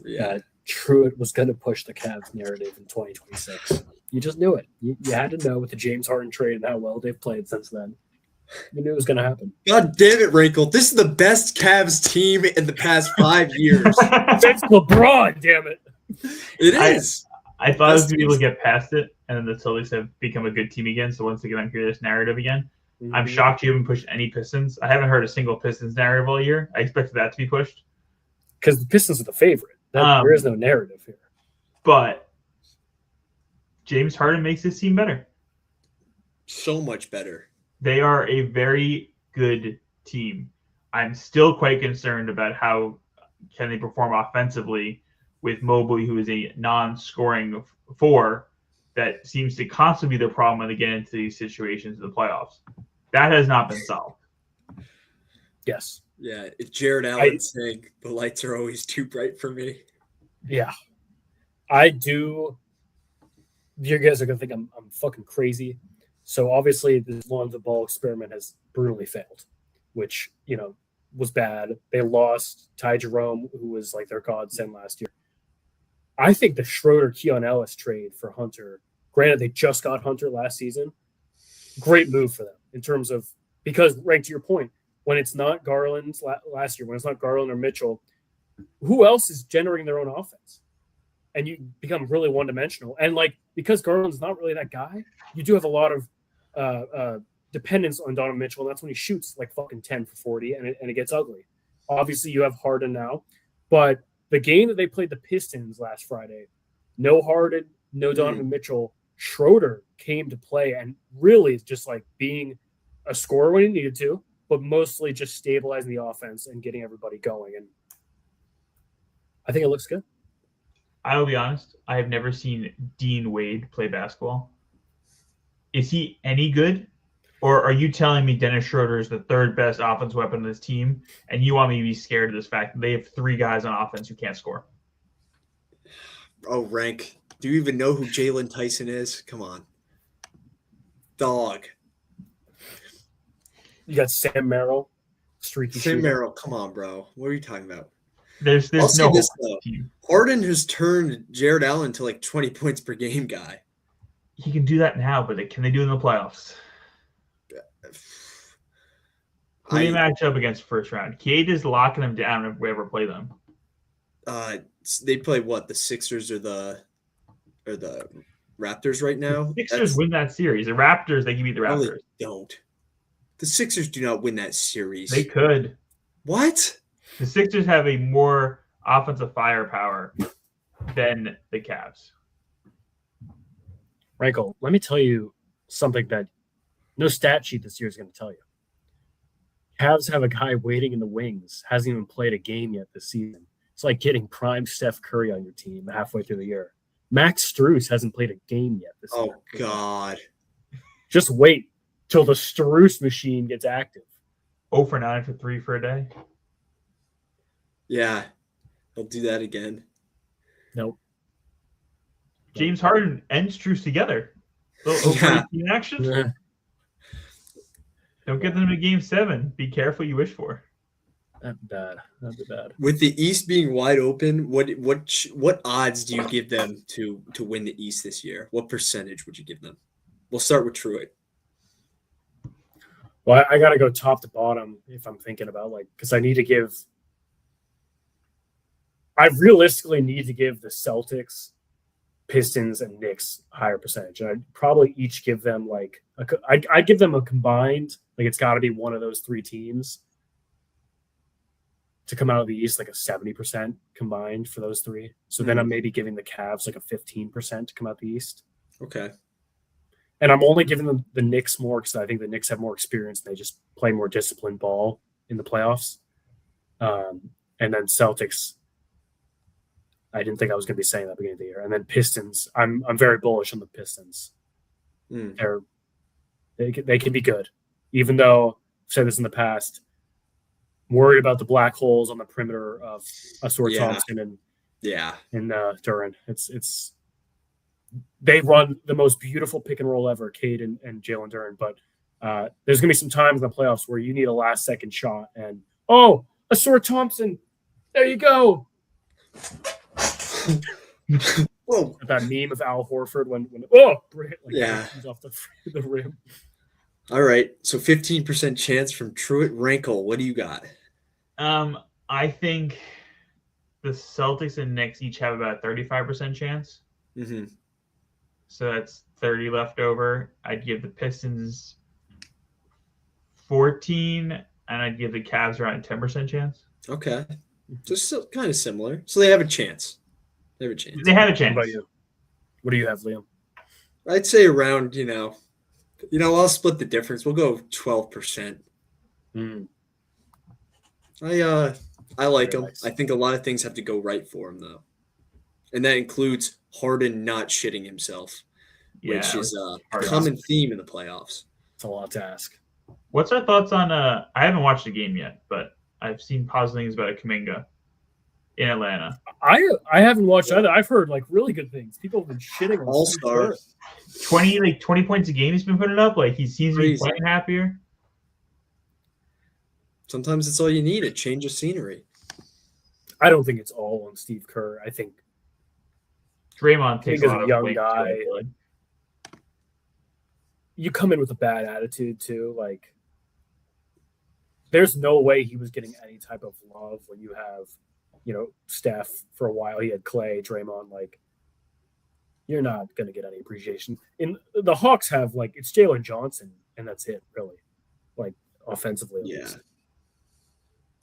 Yeah. Truett was going to push the Cavs narrative in 2026. You just knew it. You had to know with the James Harden trade and how well they've played since then. You knew it was going to happen. God damn it, Rankle. This is the best Cavs team in the past 5 years. It's LeBron, damn it. It is. I thought I was going to be able to get past it, and then the Celtics have become a good team again. So once again, I'm hearing this narrative again. Mm-hmm. I'm shocked you haven't pushed any Pistons. I haven't heard a single Pistons narrative all year. I expected that to be pushed. Because the Pistons are the favorite. There is no narrative here. But James Harden makes this team better. So much better. They are a very good team. I'm still quite concerned about how can they perform offensively with Mobley, who is a non-scoring 4 that seems to constantly be the problem when they get into these situations in the playoffs. That has not been solved. Yes. Yeah, it's Jared Allen saying the lights are always too bright for me. Yeah. I do. You guys are going to think I'm fucking crazy. So obviously this Lonzo Ball experiment has brutally failed, which, was bad. They lost Ty Jerome, who was like their godsend last year. I think the Schroeder-Keon Ellis trade for Hunter, granted they just got Hunter last season, great move for them in terms of, because, Rank, to your point, when it's not Garland's last year, when it's not Garland or Mitchell, who else is generating their own offense? And you become really one-dimensional. And, because Garland's not really that guy, you do have a lot of dependence on Donovan Mitchell, and that's when he shoots like fucking 10 for 40, and it gets ugly. Obviously, you have Harden now, but the game that they played the Pistons last Friday, no Harden, no Donovan Mitchell, Schroeder came to play and really just being a scorer when he needed to, but mostly just stabilizing the offense and getting everybody going. And I think it looks good. I will be honest. I have never seen Dean Wade play basketball. Is he any good? Or are you telling me Dennis Schroeder is the 3rd best offensive weapon on this team, and you want me to be scared of this fact that they have 3 guys on offense who can't score? Oh, Rank. Do you even know who Jalen Tyson is? Come on. Dog. You got Sam Merrill, streaky Sam shooter. Merrill, come on, bro. What are you talking about? There's I'll say no this, hope though. for the team. Harden has turned Jared Allen to 20 points per game guy. He can do that now, but can they do it in the playoffs? Who do you match up against first round? Cade is locking them down if we ever play them. They play what, the Sixers or the Raptors right now? The Sixers win that series. The Raptors, they can beat the Raptors. No, they don't. The Sixers do not win that series. They could. What? The Sixers have a more offensive firepower than the Cavs. Rankle, let me tell you something that no stat sheet this year is going to tell you. Cavs have a guy waiting in the wings, hasn't even played a game yet this season. It's like getting prime Steph Curry on your team halfway through the year. Max Strus hasn't played a game yet this year. Oh, God. Just wait till the Strus machine gets active. 0 for 9 for 3 for a day. Yeah, he'll do that again. Nope. James Harden and Strus together. Little Yeah. in action. Don't get them to game 7. Be careful you wish for. That'd be bad. That'd be bad. With the East being wide open, what odds do you give them to win the East this year? What percentage would you give them? We'll start with Truitt. Well, I got to go top to bottom if I'm thinking about because I realistically need to give the Celtics, Pistons, and Knicks a higher percentage. And I'd probably each give them I'd give them a combined, it's got to be one of those three teams to come out of the East, a 70% combined for those three. So then I'm maybe giving the Cavs a 15% to come out the East. Okay. And I'm only giving them the Knicks more because I think the Knicks have more experience and they just play more disciplined ball in the playoffs. And then Celtics, I didn't think I was going to be saying that at the beginning of the year. And then Pistons, I'm very bullish on the Pistons. They can be good, even though I've said this in the past. I'm worried about the black holes on the perimeter of Ausar Thompson and Duren. It's they run the most beautiful pick and roll ever, Cade and Jalen Duren. But there's going to be some times in the playoffs where you need a last second shot, and Ausar Thompson, there you go. Whoa! That meme of Al Horford when he's off the rim. All right, so 15% chance from Truitt. Rankle, what do you got? I think the Celtics and Knicks each have about a 35% chance. Mm-hmm. So that's 30 left over. I'd give the Pistons 14, and I'd give the Cavs around a 10% chance. Okay, just kind of similar. So they have a chance. They have a chance. They have a chance. What about you? What do you have, Liam? I'd say around, I'll split the difference. We'll go 12%. I like them. I think a lot of things have to go right for him, though. And that includes Harden not shitting himself, which is a common theme in the playoffs. It's a lot to ask. What's our thoughts on I haven't watched the game yet, but I've seen positive things about Kuminga in Atlanta. I haven't watched either. I've heard really good things. People have been shitting on All-star. 20 points a game he's been putting up. He seems to be playing happier. Sometimes it's all you need, a change of scenery. I don't think it's all on Steve Kerr. I think Draymond takes a lot of young guy. You come in with a bad attitude too. There's no way he was getting any type of love when you have, Steph for a while. He had Clay, Draymond. You're not going to get any appreciation. In the Hawks have it's Jalen Johnson, and that's it, really. Offensively. Yeah.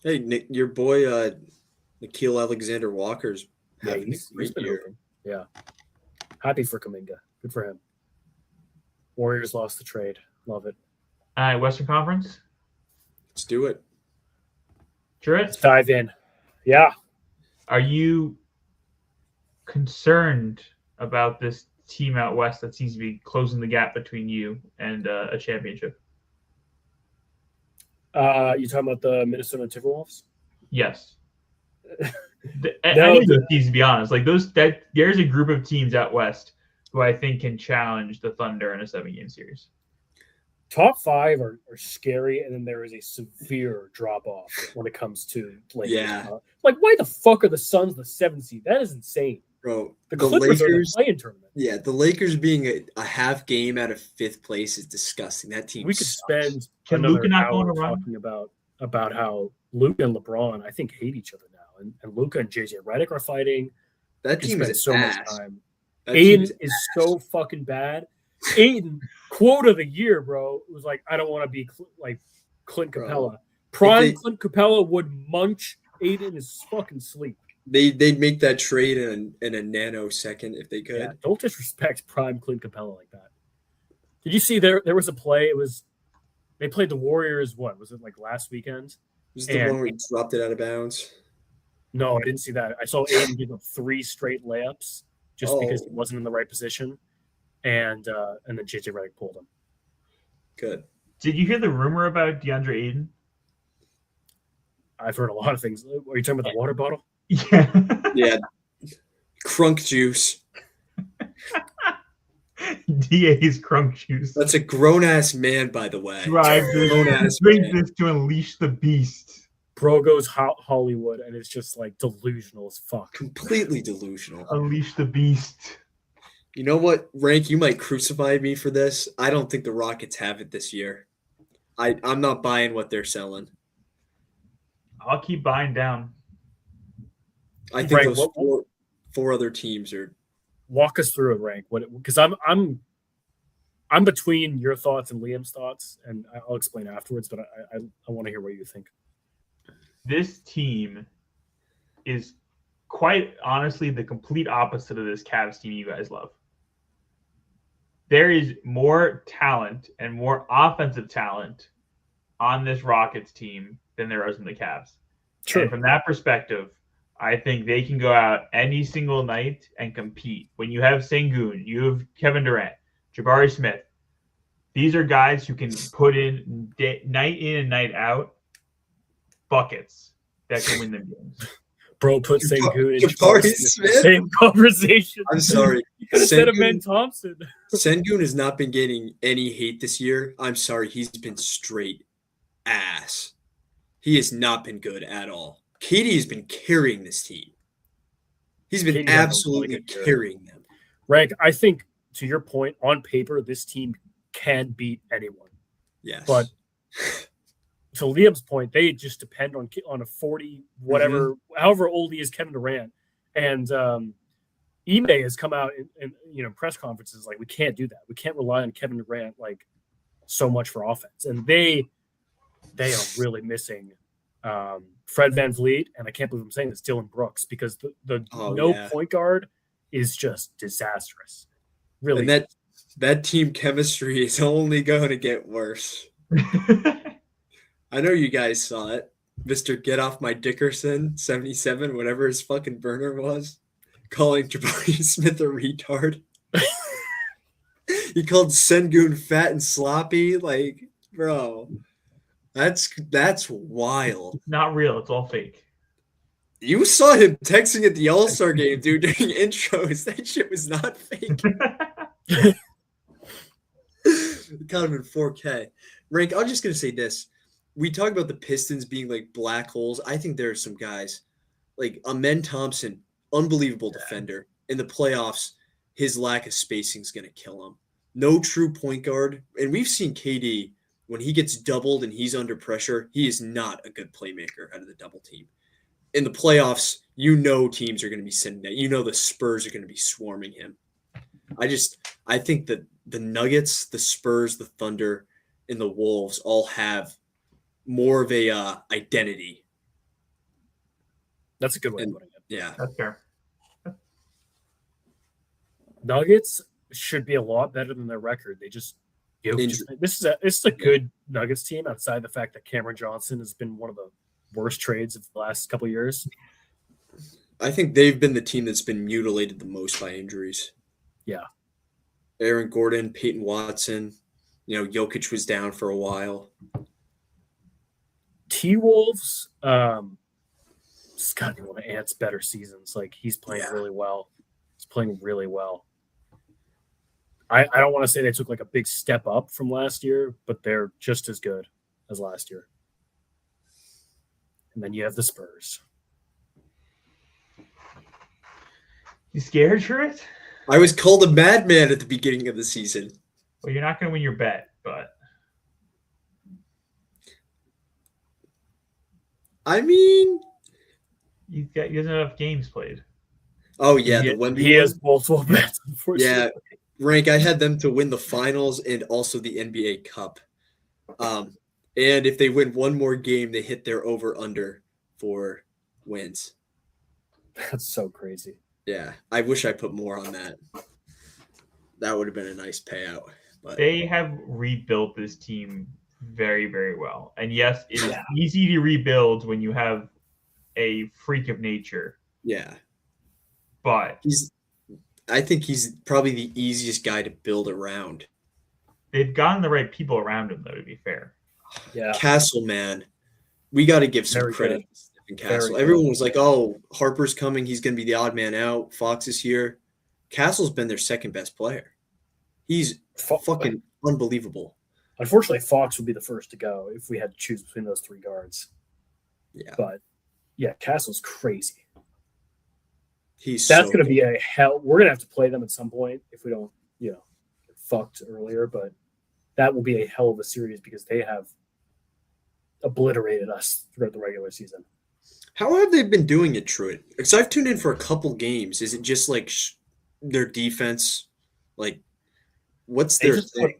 Hey, Nick, your boy Nickeil Alexander-Walker's having a great year. Open. Yeah. Happy for Kuminga. Good for him. Warriors lost the trade. Love it. Western Conference? Let's do it. Sure. Let's dive in. Yeah. Are you concerned about this team out west that seems to be closing the gap between you and a championship? You talking about the Minnesota Timberwolves? Yes. I think those teams, to be honest, there's a group of teams out west who I think can challenge the Thunder in a 7-game series. Top 5 are scary, and then there is a severe drop off when it comes to why the fuck are the Suns the 7th seed? That is insane, bro. The Clippers are in the play-in tournament. Yeah, the Lakers being a half game out of 5th place is disgusting. That team. We could spend Can another Luka not go on hour a run? talking about about how Luka and LeBron, I think, hate each other now. And Luka and JJ Redick are fighting. That They team spend is so much ass. time. That team Aiden is so fucking bad. Aiden, quote of the year, bro, was like, I don't want to be like Clint Bro, Capella. Prime they- Clint Capella would munch Aiden in his fucking sleep. They'd make that trade in a nanosecond if they could. Yeah, don't disrespect prime Clint Capella like that. Did you see there was a play? They played the Warriors. What was it like last weekend? Was it the And- one where he dropped it out of bounds? No, I didn't see that. I saw Aiden give up 3 straight layups just because he wasn't in the right position, and then JJ Redick pulled him. Good. Did you hear the rumor about DeAndre Ayton? I've heard a lot of things. Are you talking about the water bottle? Yeah. Yeah. Crunk juice. DA's crunk juice. That's a grown ass man, by the way. Drive Grown this, ass drink man. this to unleash the beast. Bro goes Hollywood, and it's just like delusional as fuck. Completely delusional. Unleash the beast. You know what, Rank? You might crucify me for this. I don't think the Rockets have it this year. I'm not buying what they're selling. I'll keep buying down. I think Rank, those what- four other teams are. Walk us through it, Rank. Because I'm between your thoughts and Liam's thoughts, and I'll explain afterwards. But I want to hear what you think. This team is quite honestly the complete opposite of this Cavs team you guys love. There is more talent and more offensive talent on this Rockets team than there is in the Cavs. And from that perspective, I think they can go out any single night and compete. When you have Sengun, you have Kevin Durant, Jabari Smith. These are guys who can put in night in and night out buckets that can win them games. Bro, put Sengun in Jabari the Smith? same conversation. I'm sorry. Instead of Ben Thompson. Sengun has not been getting any hate this year. I'm sorry. He's been straight ass. He has not been good at all. Katie has been carrying this team. He's been KD has a really absolutely good year. carrying them. Rank, I think to your point, on paper, this team can beat anyone. Yes. But to Liam's point, they just depend on a 40, whatever, however old he is, Kevin Durant. And Ime has come out in press conferences like, we can't do that. We can't rely on Kevin Durant like so much for offense. And they are really missing Fred VanVleet, and I can't believe I'm saying this, Dylan Brooks, because the point guard is just disastrous. Really. And that team chemistry is only going to get worse. I know you guys saw it. Mr. Get Off My Dickerson, 77, whatever his fucking burner was, calling Jabari Smith a retard. He called Sengun fat and sloppy. Like, bro, that's wild. It's not real. It's all fake. You saw him texting at the All-Star game, dude, during intros. That shit was not fake. Kind of in 4K. Rank, I'm just going to say this. We talk about the Pistons being like black holes. I think there are some guys like Amen Thompson, unbelievable defender. In the playoffs, his lack of spacing is going to kill him. No true point guard. And we've seen KD, when he gets doubled and he's under pressure, he is not a good playmaker out of the double team. In the playoffs, teams are going to be sending that. The Spurs are going to be swarming him. I think that the Nuggets, the Spurs, the Thunder, and the Wolves all have more of a identity. That's a good way of putting it. Yeah. That's fair. Nuggets should be a lot better than their record. They just this is a good Nuggets team outside the fact that Cameron Johnson has been one of the worst trades of the last couple of years. I think they've been the team that's been mutilated the most by injuries. Yeah. Aaron Gordon, Peyton Watson, Jokic was down for a while. T-Wolves, just got to be one of Ant's better seasons. Like, he's playing really well. He's playing really well. I don't want to say they took like a big step up from last year, but they're just as good as last year. And then you have the Spurs. You scared, Truett? I was called a madman at the beginning of the season. Well, you're not going to win your bet, but I mean, He doesn't have enough games played. oh yeah, the Wemby he has one. multiple bets, unfortunately. Yeah, Rank. I had them to win the finals and also the NBA Cup. And if they win one more game, they hit their over under for wins. That's so crazy. Yeah, I wish I put more on that. That would have been a nice payout. But They have rebuilt this team very, very well. And yes, it is Yeah. easy to rebuild when you have a freak of nature, yeah, but I think he's probably the easiest guy to build around. they've gotten the right people around him, though, to be fair. Yeah. Castle, man, we got to give some Very credit good. to Stephen Castle. Very Everyone was like, "Oh, Harper's coming. He's going to be the odd man out. Fox is here." Castle's been their second best player. He's fucking unbelievable. Unfortunately, Fox would be the first to go if we had to choose between those three guards. Yeah, But yeah, Castle's crazy. he's That's so going to good. be a hell. We're going to have to play them at some point if we don't, get fucked earlier. But that will be a hell of a series because they have obliterated us throughout the regular season. How have they been doing it, Truitt? Because I've tuned in for a couple games. Is it just like their defense? Like, what's They their just thing?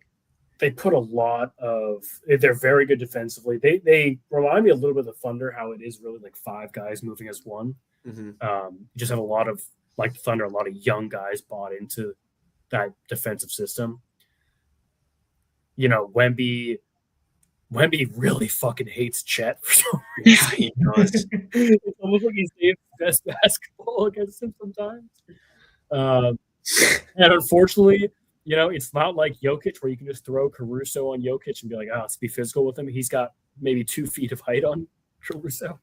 They put a lot of. They're very good defensively. They remind me a little bit of the Thunder, how it is really like five guys moving as one. Mhm. You just have a lot of, like the Thunder, a lot of young guys bought into that defensive system. Wemby really fucking hates Chet for some reason. Yeah, he does. It's almost like he's the best basketball against him sometimes. And unfortunately, it's not like Jokic where you can just throw Caruso on Jokic and be like, let's be physical with him. He's got maybe 2 feet of height on Caruso.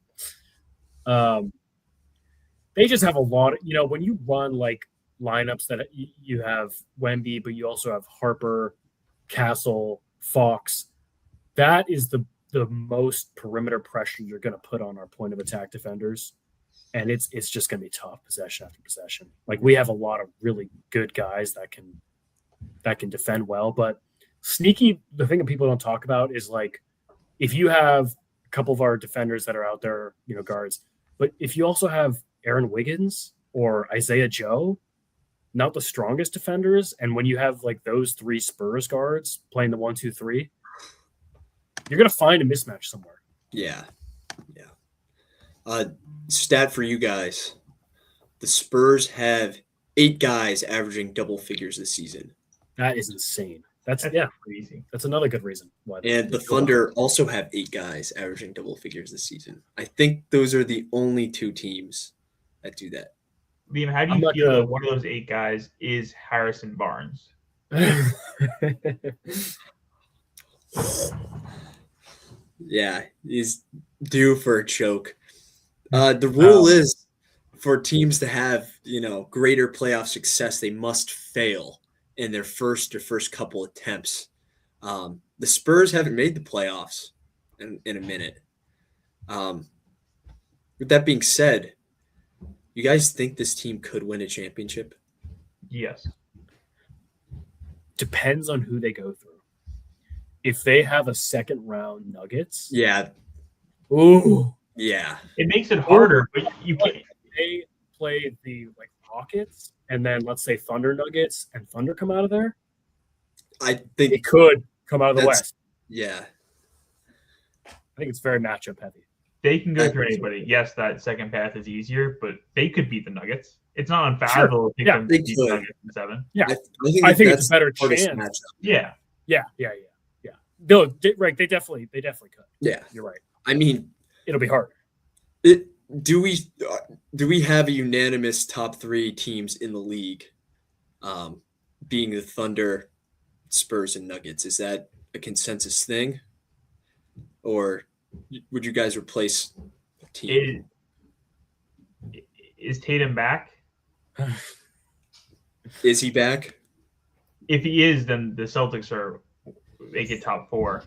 They just have a lot of, when you run like lineups that you have Wemby, but you also have Harper, Castle, Fox, that is the most perimeter pressure you're going to put on our point of attack defenders. And it's just going to be tough possession after possession. Like we have a lot of really good guys that can defend well, but sneaky, the thing that people don't talk about is like, if you have a couple of our defenders that are out there, guards, but if you also have Aaron Wiggins or Isaiah Joe, not the strongest defenders, and when you have like those three Spurs guards playing the 1-2-3, you're going to find a mismatch somewhere. Yeah. Stat for you guys. The Spurs have 8 guys averaging double figures this season. That is insane. That's crazy. That's another good reason why. And the Thunder also have 8 guys averaging double figures this season. I think those are the only 2 teams that do that. Liam, how do you feel that one of those 8 guys is Harrison Barnes? Yeah, he's due for a choke. The rule is for teams to have, greater playoff success, they must fail in their first couple attempts. The Spurs haven't made the playoffs in a minute. With that being said, you guys think this team could win a championship? Yes. Depends on who they go through. If they have a second round Nuggets, Yeah. Ooh. Yeah. It makes it harder, but you can't. They play the Rockets and then let's say Thunder Nuggets and Thunder come out of there. I think it could come out of the West. Yeah. I think it's very matchup heavy. They can go through anybody. Yes, that second path is easier, but they could beat the Nuggets. It's not unfathomable to think them they beat could. the Nuggets in 7. Yeah. I think that's it's a better the hardest chance. matchup. Yeah. Yeah. No, right. They definitely could. Yeah. You're right. I mean, It'll be hard. do we have a unanimous top 3 teams in the league, being the Thunder, Spurs, and Nuggets? Is that a consensus thing, or would you guys replace a team? Is Tatum back? Is he back? If he is, then the Celtics make it top 4.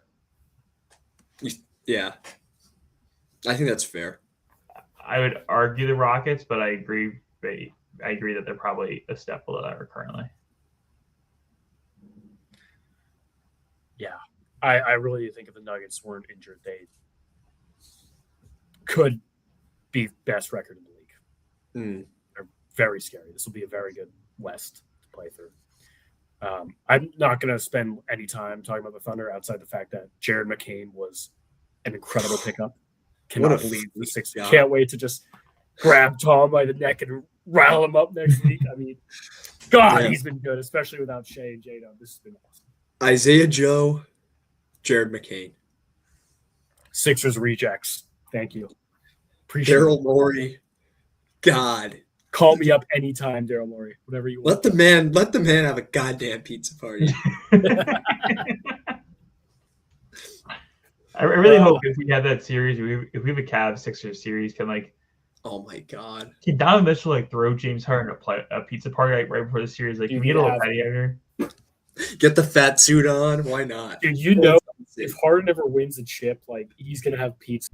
Yeah, I think that's fair. I would argue the Rockets, but I agree. I agree that they're probably a step below that currently. Yeah, I really think if the Nuggets weren't injured, they could be best record in the league. Mm. They're very scary. This will be a very good West to play through. I'm not going to spend any time talking about the Thunder outside the fact that Jared McCain was an incredible pickup. Cannot believe the Sixers. Can't wait to just grab Tom by the neck and rattle him up next week. I mean, God, he's been good, especially without Shea and Jado. This has been awesome. Isaiah Joe, Jared McCain. Sixers rejects. Thank you. Appreciate Daryl Morey. God. Call me up anytime, Daryl Morey. Whatever you want. Let the man have a goddamn pizza party. I really hope if we have that series, if we have a Cavs Sixers series, oh my God. Can Donovan Mitchell throw James Harden a pizza party right before the series? Like, can we get a little petty out here? Get the fat suit on. Why not? Dude, you know, if Harden ever wins a chip, like, he's gonna have pizza.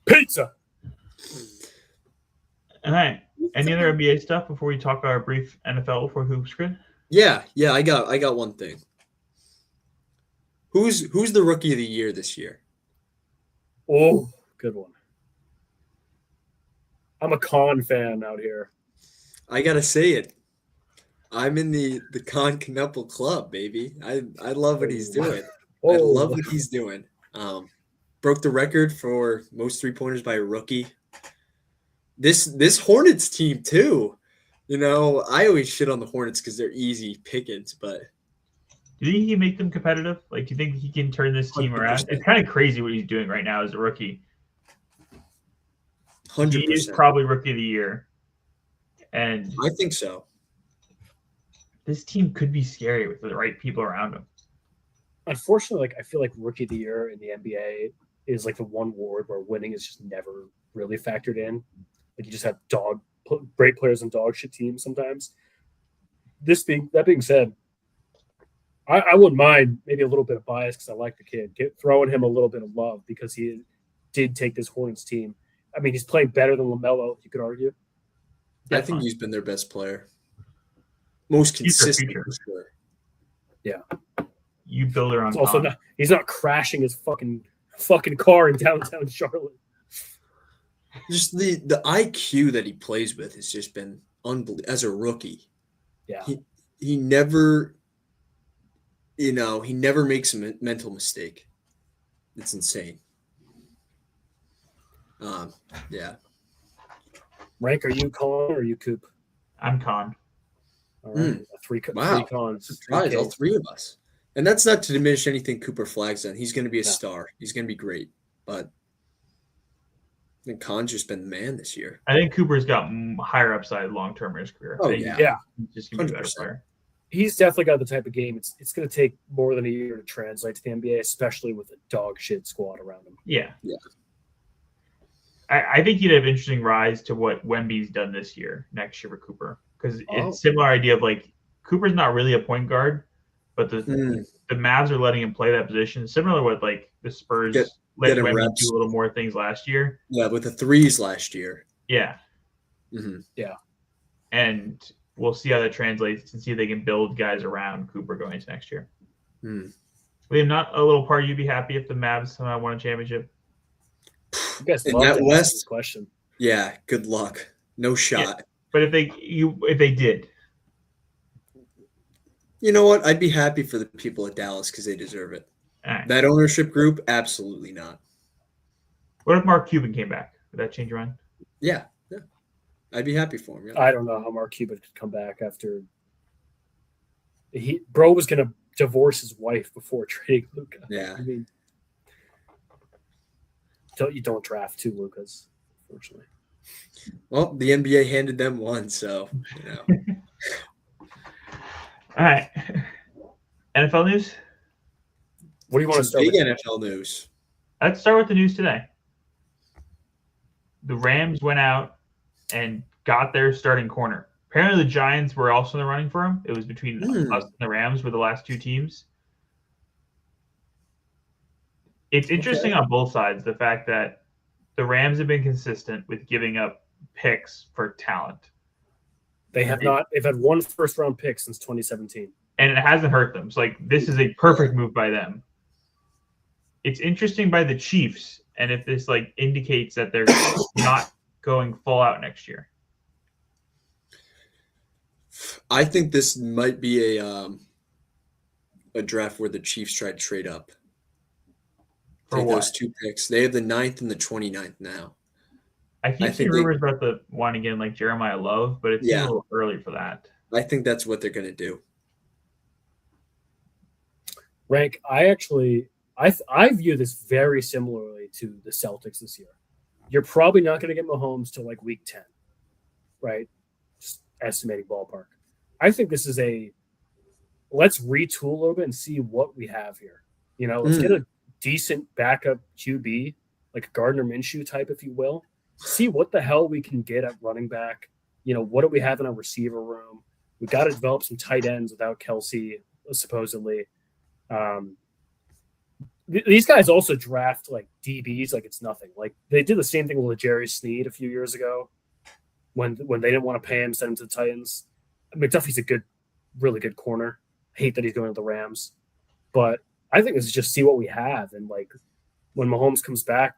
Pizza. All right. Any other NBA stuff before we talk our brief NFL for Hoops Grid? Yeah. I got one thing. Who's the rookie of the year this year? Oh, good one. I'm a Con fan out here. I gotta say it. I'm in the Con Knuppel club, baby. I love what he's doing. I love what he's doing. Broke the record for most 3-pointers by a rookie. This Hornets team too. You know, I always shit on the Hornets because they're easy pickings, but do you think he can make them competitive? Like, do you think he can turn this team 100%. Around? It's kind of crazy what he's doing right now as a rookie. 100%. He is probably rookie of the year, and I think so. This team could be scary with the right people around him. Unfortunately, I feel like rookie of the year in the NBA is like the one award where winning is just never really factored in. Like, you just have great players and dog shit teams sometimes. That being said, I wouldn't mind maybe a little bit of bias because I like the kid. Throwing him a little bit of love because he did take this Hornets team. I mean, he's playing better than LaMelo, you could argue. I think he's been their best player. Most consistent, for sure. Yeah. You build around. Also, he's not crashing his fucking car in downtown Charlotte. Just the IQ that he plays with has just been unbelievable as a rookie. Yeah. He never, he never makes a mental mistake. It's insane. Yeah. Rank, are you Con or are you Coop? I'm Con. All right. Three Cons. Surprise, all three of us. And that's not to diminish anything Cooper Flag's done. He's going to be a star. He's going to be great. But I think Con's just been the man this year. I think Cooper's got higher upside long-term in his career. Oh, yeah. He's just going to be a better player. He's definitely got the type of game. It's going to take more than a year to translate to the NBA, especially with a dog shit squad around him. Yeah. I think he'd have an interesting rise to what Wemby's done this year, next year for Cooper. Because it's a similar idea of like Cooper's not really a point guard, but the Mavs are letting him play that position. Similar to what like the Spurs let Wemby do a little more things last year. Yeah, with the threes last year. Yeah. Mm-hmm. Yeah. And we'll see how that translates and see if they can build guys around Cooper going into next year. Liam, not a little part you'd be happy if the Mavs somehow won a championship? You guys in that West this question. Yeah, good luck. No shot. Yeah. But if they did, you know what? I'd be happy for the people at Dallas because they deserve it. Right. That ownership group, absolutely not. What if Mark Cuban came back? Would that change your mind? Yeah. I'd be happy for him. Yeah. I don't know how Mark Cuban could come back after Bro was going to divorce his wife before trading Luka. Yeah. I mean, you don't draft two Lukas, unfortunately. Well, the NBA handed them one, so All right. NFL news? What do you want to start with? with? NFL news. Let's start with the news today. The Rams went out and got their starting corner. Apparently the Giants were also in the running for him. It was between us and the Rams were the last two teams. It's interesting on both sides, the fact that the Rams have been consistent with giving up picks for talent. They have not. They've had one first-round pick since 2017. And it hasn't hurt them. So, this is a perfect move by them. It's interesting by the Chiefs and if this like indicates that they're not going full out next year. I think this might be a draft where the Chiefs try to trade up. For Take what? those 2 picks. They have the 9th and the 29th now. I keep seeing think they- rumors about the one again, like Jeremiah Love, but it seems Yeah. a little early for that. I think that's what they're going to do. Rank, I view this very similarly to the Celtics this year. You're probably not going to get Mahomes till like week 10, right? Just estimating ballpark. I think this is let's retool a little bit and see what we have here. Let's get a decent backup QB, like a Gardner Minshew type, if you will. See what the hell we can get at running back. What do we have in our receiver room? We got to develop some tight ends without Kelsey, supposedly. These guys also draft like DBs like it's nothing. Like they did the same thing with Jerry Sneed a few years ago when they didn't want to pay him, send him to the Titans. McDuffie's a really good corner. I hate that he's going to the Rams, but I think this is just see what we have, and like when Mahomes comes back,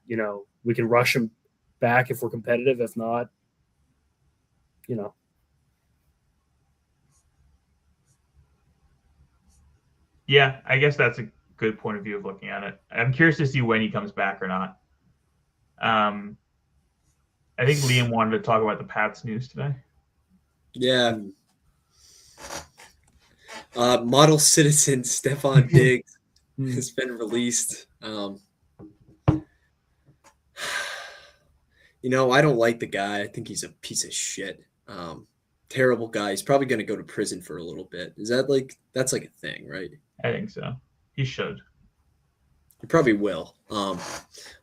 we can rush him back if we're competitive. If not, Yeah, I guess that's a good point of view of looking at it. I'm curious to see when he comes back or not. I think Liam wanted to talk about the Pats news today. Yeah. Model citizen Stephon Diggs has been released. I don't like the guy. I think he's a piece of shit. Terrible guy. He's probably going to go to prison for a little bit. That's like a thing, right? I think so. He should. He probably will.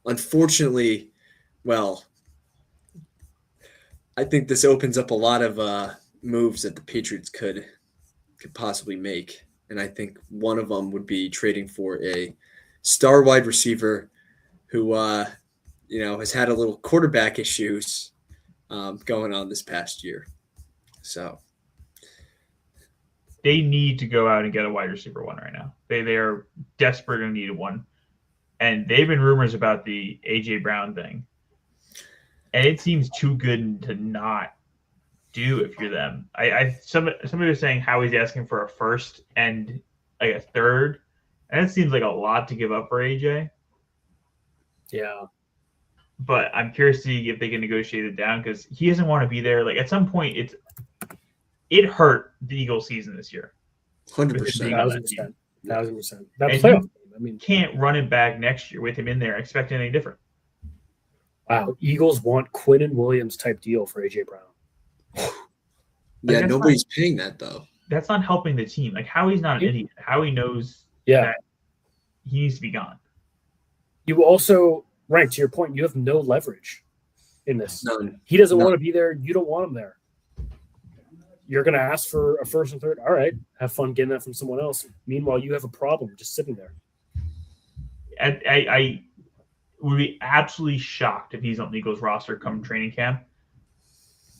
Unfortunately, I think this opens up a lot of moves that the Patriots could possibly make. And I think one of them would be trading for a star wide receiver who, has had a little quarterback issues going on this past year. So they need to go out and get a wide receiver one right now. They are desperate and need one. And they've been rumors about the AJ Brown thing. And it seems too good to not do if you're them. Somebody was saying how he's asking for a first and like a third. And that seems like a lot to give up for AJ. Yeah. But I'm curious to see if they can negotiate it down because he doesn't want to be there. Like at some point, it hurt the Eagles season this year. 100%. 1,000%. That And playoff. Can't run it back next year with him in there expecting anything different. Wow, Eagles want Quinnen Williams type deal for AJ Brown. Yeah, nobody's paying that though. That's not helping the team. Like Howie's not an idiot. Howie knows that he needs to be gone. You also, Rank, to your point, you have no leverage in this. None. He doesn't want to be there. You don't want him there. You're going to ask for a first and third. All right, have fun getting that from someone else. Meanwhile, you have a problem just sitting there. I would be absolutely shocked if he's on the Eagles roster come training camp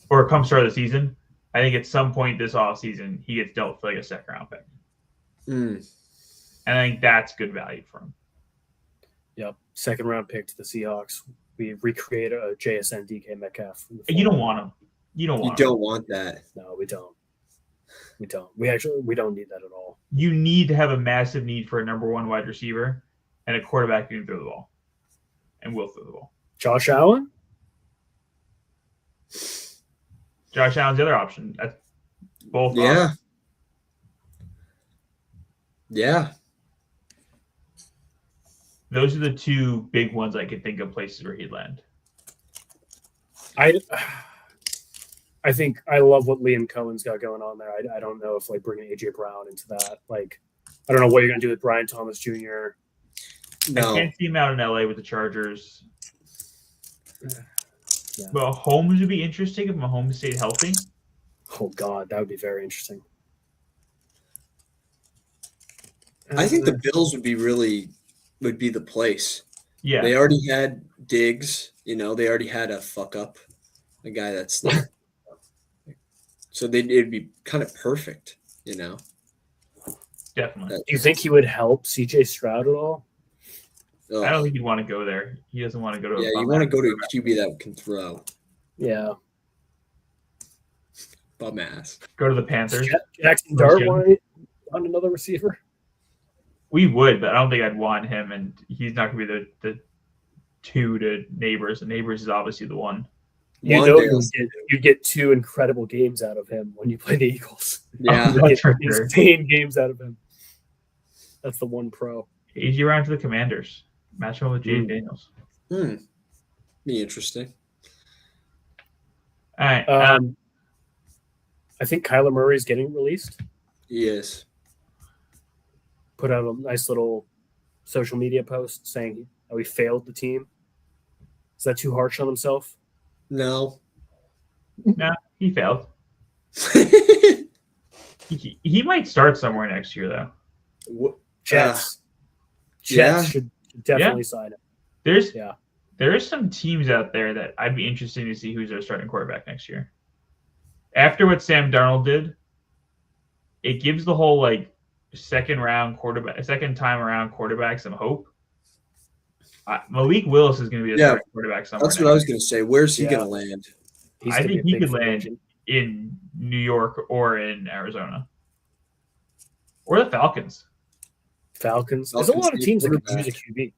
or come start of the season. I think at some point this offseason, he gets dealt for like a second round pick. And I think that's good value for him. Yep. Second round pick to the Seahawks. We recreate a JSN DK Metcalf. You don't want him. You don't want that. No, we don't. We don't need that at all. You need to have a massive need for a number one wide receiver and a quarterback who can throw the ball and will throw the ball. Josh Allen? Josh Allen's the other option. That's both. Yeah. Options. Yeah. Those are the two big ones I could think of places where he'd land. I think I love what Liam Cohen's got going on there. I don't know if like bringing AJ Brown into that, like, I don't know what you're going to do with Brian Thomas Jr. No. I can't see him out in LA with the Chargers. Yeah. But Mahomes would be interesting if Mahomes stayed healthy. Oh God, that would be very interesting. I think the Bills would be the place. Yeah. They already had Diggs, they already had a fuck up, a guy that's like, so it'd be kind of perfect, Definitely. Do you think he would help CJ Stroud at all? I don't think he'd want to go there. He doesn't want to go to. Yeah, you want to go to a QB that can throw. Yeah. Bum ass. Go to the Panthers. Jackson Dart on another receiver. We would, but I don't think I'd want him, and he's not going to be the two to Neighbors. And Neighbors is obviously the one. You get two incredible games out of him when you play the Eagles. Yeah, you get insane games out of him. That's the one pro. Easy round to the Commanders. Match him with Jay Daniels. Be interesting. All right. I think Kyler Murray is getting released. Yes. Put out a nice little social media post saying how he failed the team. Is that too harsh on himself? No. No, he failed. He might start somewhere next year, though. Jets should definitely sign him. There is some teams out there that I'd be interested to see who's their starting quarterback next year. After what Sam Darnold did, it gives the whole second time around quarterback some hope. Malik Willis is going to be a starting quarterback somewhere. That's what I was going to say. Where's he going to land? I think he could land in New York or in Arizona. Or the Falcons. There's a lot of teams that could use a QB.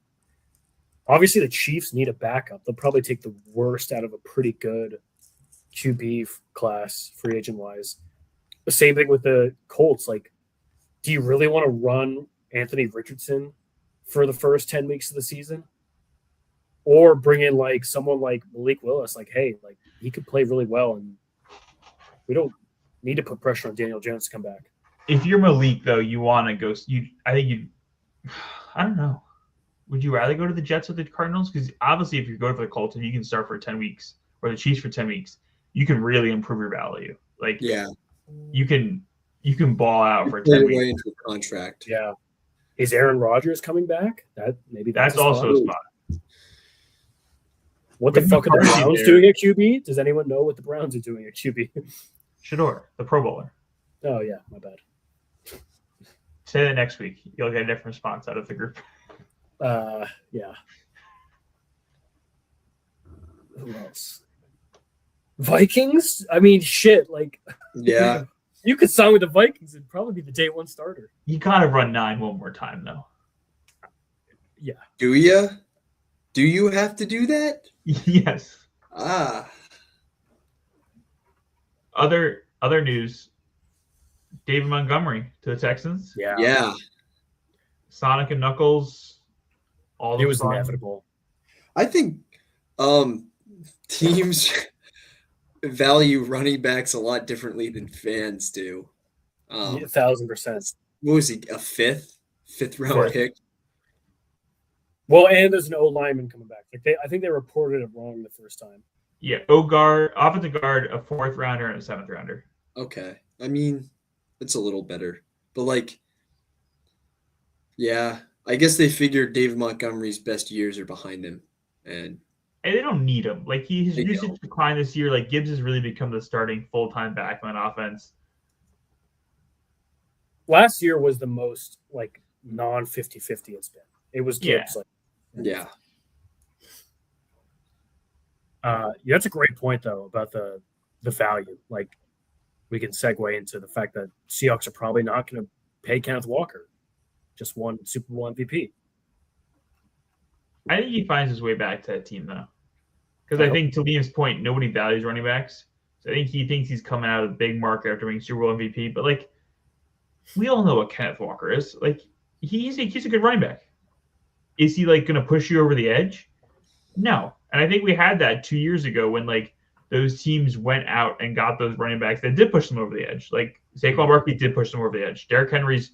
Obviously, the Chiefs need a backup. They'll probably take the worst out of a pretty good QB class, free agent wise. The same thing with the Colts. Do you really want to run Anthony Richardson for the first 10 weeks of the season? Or bring in someone like Malik Willis? He could play really well, and we don't need to put pressure on Daniel Jones to come back. If you're Malik, though, you want to go. I don't know. Would you rather go to the Jets or the Cardinals? Because obviously, if you go to the Colts and you can start for 10 weeks, or the Chiefs for 10 weeks, you can really improve your value. You can ball out for 10 weeks. Into a contract. Yeah. Is Aaron Rodgers coming back? That's also a spot. What the fuck are the Browns doing at QB? Does anyone know what the Browns are doing at QB? Shador, the Pro Bowler. Oh, yeah. My bad. Say that next week. You'll get a different response out of the group. Yeah. Who else? Vikings? I mean, shit. Yeah. You could sign with the Vikings and probably be the day one starter. You got to run 9 one more time, though. Yeah. Do you? Do you have to do that? Yes. Other news. David Montgomery to the Texans. Yeah. Sonic and Knuckles. It was inevitable. I think teams value running backs a lot differently than fans do. 1,000%. What was he? A fifth round pick? Well, and there's an O-lineman coming back. I think they reported it wrong the first time. Yeah, offensive guard, a 4th rounder, and a 7th rounder. Okay. I mean, it's a little better. But yeah, I guess they figured David Montgomery's best years are behind him. And they don't need him. His usage declined this year. Gibbs has really become the starting full-time back on offense. Last year was the most non-50-50 it's been. It was Gibbs. Yeah. That's a great point though about the value. We can segue into the fact that Seahawks are probably not going to pay Kenneth Walker. Just won Super Bowl MVP. I think he finds his way back to that team though. Because I think to Liam's point, nobody values running backs. So I think he thinks he's coming out of the big market after being Super Bowl MVP. But we all know what Kenneth Walker is. He's a good running back. Is he going to push you over the edge? No. And I think we had that 2 years ago when those teams went out and got those running backs that did push them over the edge. Saquon Barkley did push them over the edge. Derrick Henry's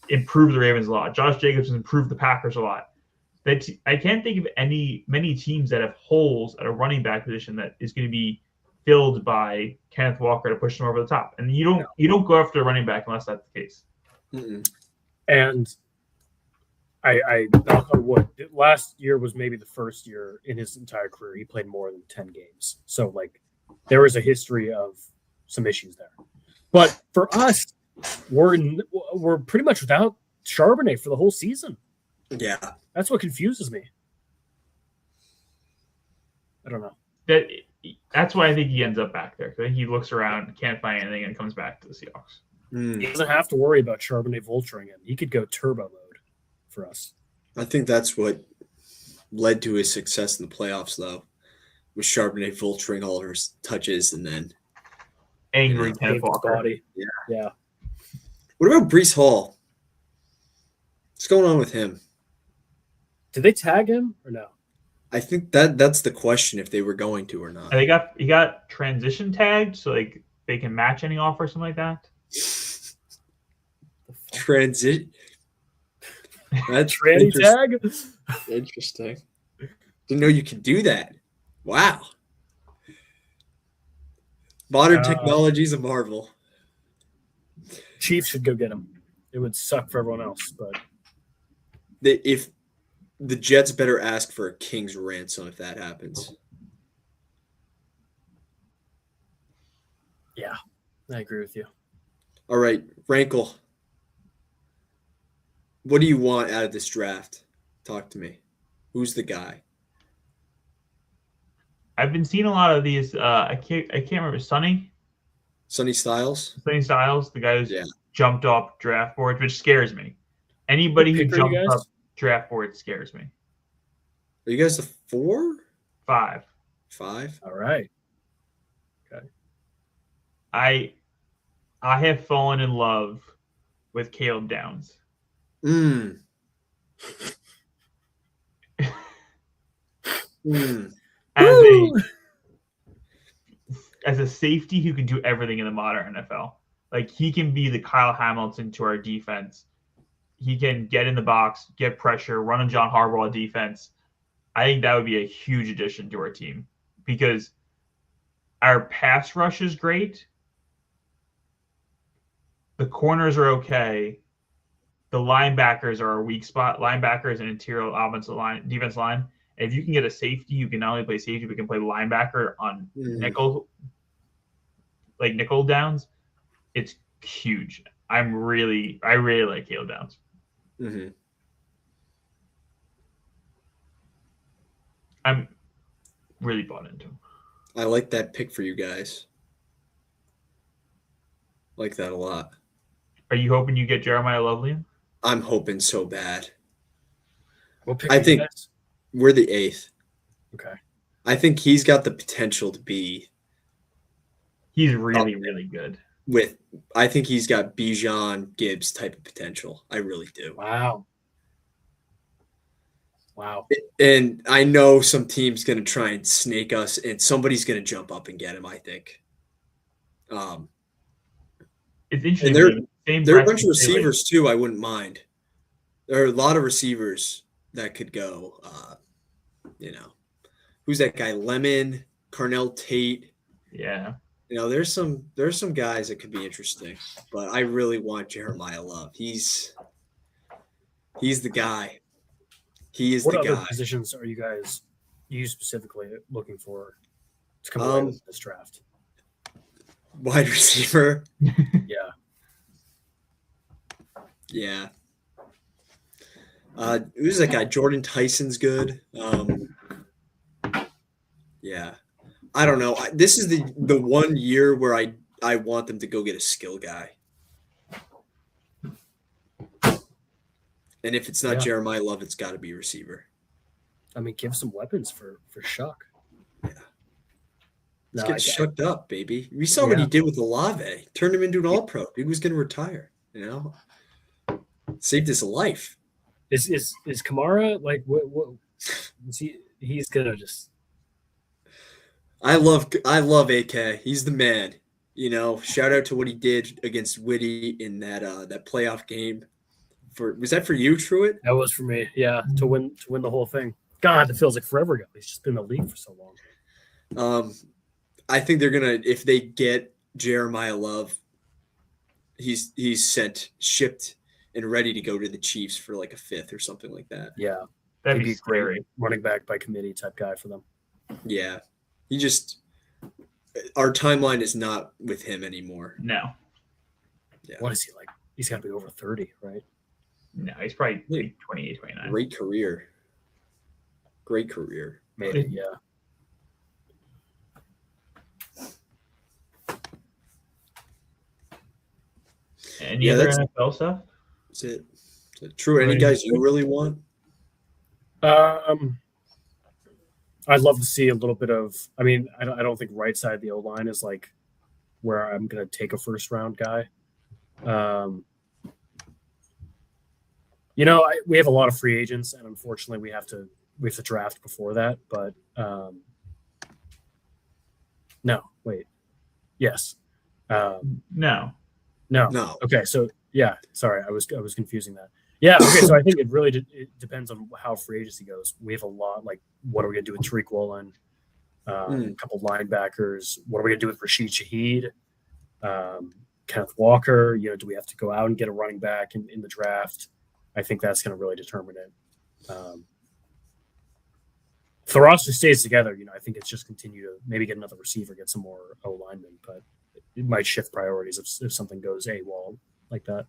improved the Ravens a lot. Josh Jacobs has improved the Packers a lot. I can't think of many teams that have holes at a running back position that is going to be filled by Kenneth Walker to push them over the top. And you don't go after a running back unless that's the case. Mm-mm. And I knock on wood. Last year was maybe the first year in his entire career he played more than 10 games. So there was a history of some issues there. But for us, we're pretty much without Charbonnet for the whole season. Yeah. That's what confuses me. I don't know. That's why I think he ends up back there. I think he looks around, can't find anything, and comes back to the Seahawks. He doesn't have to worry about Charbonnet vulturing him. He could go turbo mode for us. I think that's what led to his success in the playoffs, though, was Charbonnet vulturing all of his touches and then Angry Yeah. Kenneth Walker. Body. Yeah. Yeah. What about Brees Hall? What's going on with him? Did they tag him or no? I think that's the question, if they were going to or not. And he got transition tagged, so like they can match any offer or something like that. Transit. That's Tranny tag? interesting. Didn't know you could do that. Wow. Modern technology is a marvel. Chiefs should go get him. It would suck for everyone else, but If the Jets better ask for a king's ransom if that happens. yeah, I agree with you. All right, Rankle. What do you want out of this draft? Talk to me. Who's the guy? I've been seeing a lot of these. I can't remember Sonny Styles? Styles, the guy who's Yeah. jumped off draft boards, which scares me. Anybody who Pick are you jumps guys? up draft boards scares me. Are you guys the 4? 5. 5? All right. I have fallen in love with Caleb Downs. Mm. As a safety who can do everything in the modern NFL. Like he can be the Kyle Hamilton to our defense. He can get in the box, get pressure, run a John Harbaugh defense. I think that would be a huge addition to our team because our pass rush is great. The corners are okay. The linebackers are a weak spot. Linebackers and interior offensive line, defense line. If you can get a safety, you can not only play safety, but can play linebacker on nickel downs. It's huge. I really like Caleb Downs. Mm-hmm. I'm really bought into him. I like that pick for you guys. Like that a lot. Are you hoping you get Jeremiah Lovely? I'm hoping so bad. We'll pick I you think- guys. We're the 8th. Okay. I think he's got the potential to be He's really good. I think he's got Bijan Gibbs type of potential. I really do. Wow. And I know some team's going to try and snake us, and somebody's going to jump up and get him, I think. It's interesting. And there are a breath bunch of you say, like, receivers, too, I wouldn't mind. There are a lot of receivers that could go. Who's that guy? Lemon, Carnell Tate. yeah. There's some guys that could be interesting, but I really want Jeremiah Love. He's the guy. He is What the other guy. positions are you specifically looking for to come away with this draft? Wide receiver. Yeah. Yeah. Who's that guy? Jordan Tyson's good. Yeah. I don't know. This is the 1 year where I want them to go get a skill guy. And if it's not Yeah. Jeremiah Love, it's got to be a receiver. I mean, give some weapons for Shuck. Yeah. No, Let's get shucked up, baby. We saw what he did with Olave. Turned him into an all-pro. He was going to retire, Saved his life. Is Kamara like what is he's gonna just I love AK. He's the man. Shout out to what he did against Whitty in that playoff game. Was that for you, Truitt? that was for me, yeah, to win the whole thing. God, it feels like forever ago. He's just been in the league for so long. I think they're gonna, if they get Jeremiah Love, he's shipped and ready to go to the Chiefs for like a 5th or something like that. Yeah, That'd he'd be be a great scary. running back by committee type guy for them. Yeah. Our timeline is not with him anymore. No. Yeah. What is he like? He's got to be over 30, right? No, he's probably like 28, 29. Great career. Great career. Maybe, yeah. Any Yeah, other that's- NFL stuff? Is it true? Any guys you really want? I'd love to see a little bit of. I mean, I don't think right side of the O line is like where I'm going to take a first round guy. We have a lot of free agents, and unfortunately, we have to draft before that. But no, wait, yes, No. No. Okay, so yeah, sorry, I was confusing that. Yeah, okay, so I think it depends on how free agency goes. We have a lot. Like, what are we gonna do with Tariq Woolen? A couple linebackers. What are we gonna do with Rashid Shaheed? Kenneth Walker. Do we have to go out and get a running back in the draft? I think that's gonna really determine it. If the roster stays together, I think it's just continue to maybe get another receiver, get some more O linemen, but it might shift priorities if something goes AWOL like that.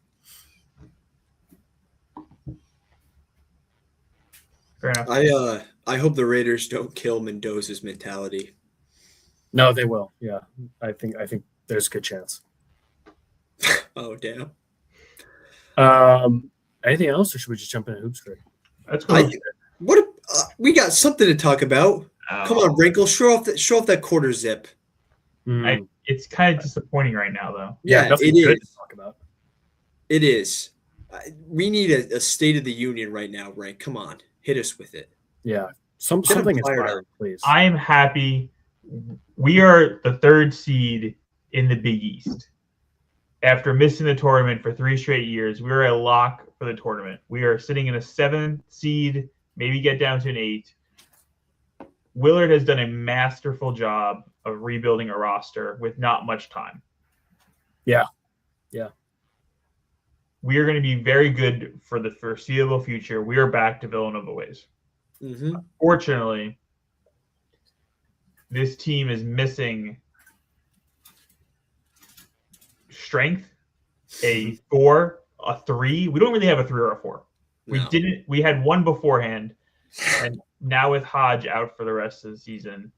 Fair enough. I hope the Raiders don't kill Mendoza's mentality. No, they will. Yeah, I think there's a good chance. Oh damn! Anything else, or should we just jump into hoops grid? Let's go. We got something to talk about. Come on, Wrinkle, show off that quarter zip. It's kind of disappointing right now, though. Yeah, nothing it good is. to talk about. It is. We need a State of the Union right now, Rank. Come on, hit us with it. Yeah, Get 'em something fired inspiring, up. please. I am happy. We are the 3rd seed in the Big East. After missing the tournament for 3 straight years, we are a lock for the tournament. We are sitting in a 7th seed, maybe get down to an 8. Willard has done a masterful job of rebuilding a roster with not much time. Yeah. We are going to be very good for the foreseeable future. We are back to Villanova ways. Mm-hmm. Fortunately, this team is missing strength, a 4, a 3. We don't really have a 3 or a 4. No. We had one beforehand, and now with Hodge out for the rest of the season,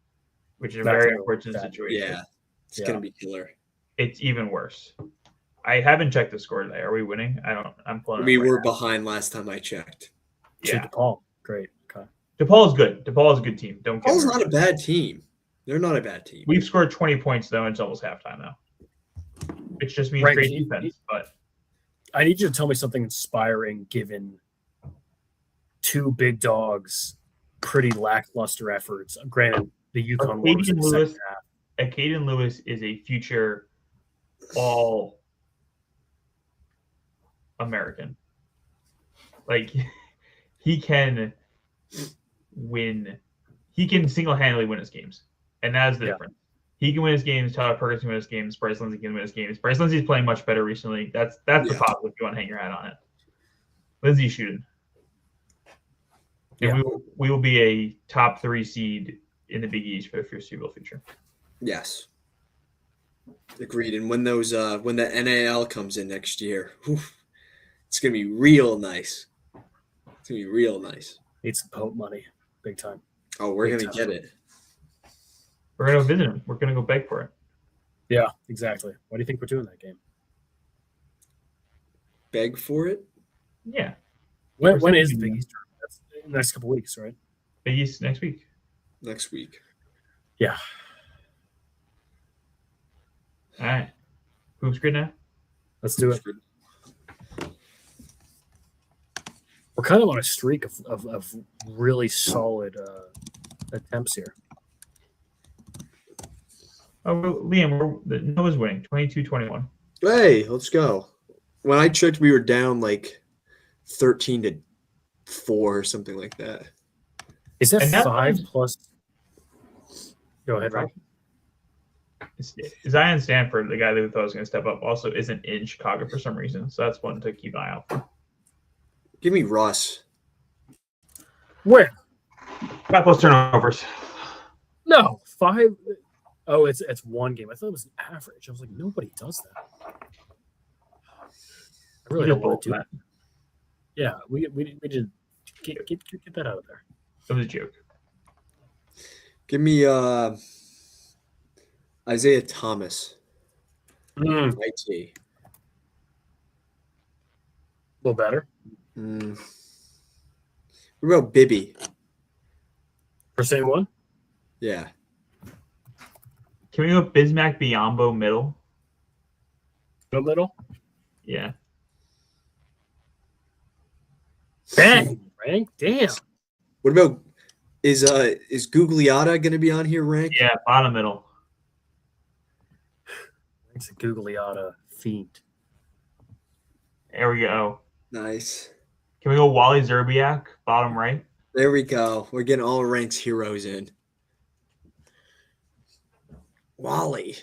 which is a That's very really unfortunate sad. situation. Yeah, it's gonna be killer. It's even worse. I haven't checked the score today. Are we winning? I'm pulling. We it right were now. behind last time I checked. Yeah. DePaul, great. Okay. DePaul is good. DePaul is a good team. Don't get Paul's me not a wrong. bad team. They're not a bad team. We've scored 20 points though, and it's almost halftime now. Which just means Right, great he- defense. But I need you to tell me something inspiring, given 2 big dogs, pretty lackluster efforts. Granted, the UConn one was in the Caden second half. Caden Lewis is a future all American. Like he can win. He can single-handedly win his games, and that is the Yeah. difference. He can win his games. Tyler Perkins can win his games. Bryce Lindsey can win his games. Bryce Lindsey's playing much better recently. That's the Yeah. positive if you want to hang your hat on it. Lindsey's shooting. And Yeah. we will be a top 3 seed in the Big East for the foreseeable future. Yes. Agreed. And when those when the NAL comes in next year, it's gonna be real nice. It's gonna be real nice. Need some Pope money, big time. Oh, we're Big gonna time. get it. We're gonna visit him. We're gonna go beg for it. Yeah, exactly. Why do you think we're doing that game? Beg for it. Yeah, When is the Yeah. Big East tournament? That's in the next couple weeks, right? Big East next week. Next week. Yeah. All right. Hoops grid now. Let's do it. We're kind of on a streak of really solid attempts here. Oh, Liam, Noah's winning 22-21. Hey, let's go. When I checked, we were down like 13-4 or something like that. Is that And that 5 was- plus? Go ahead, Rob. Zion Stanford, the guy that we thought was going to step up, also isn't in Chicago for some reason. So that's one to keep an eye out for. Give me Russ. Where? 5 plus turnovers. No, 5. Oh, it's one game. I thought it was an average. I was like, nobody does that. I really don't want to do that. Yeah, we did get that out of there. It was a joke. Give me Isaiah Thomas. A IT. little better. What about Bibby? For same one. Yeah. Can we go Bismack Biyombo middle? No middle. Yeah. Bang, rank. Damn. What about is Gugliotta going to be on here, Rank? Yeah, bottom middle. It's a Gugliotta fiend. There we go. Nice. Can we go Wally Zerbiak, bottom right? There we go. We're getting all Rank's heroes in. Wally.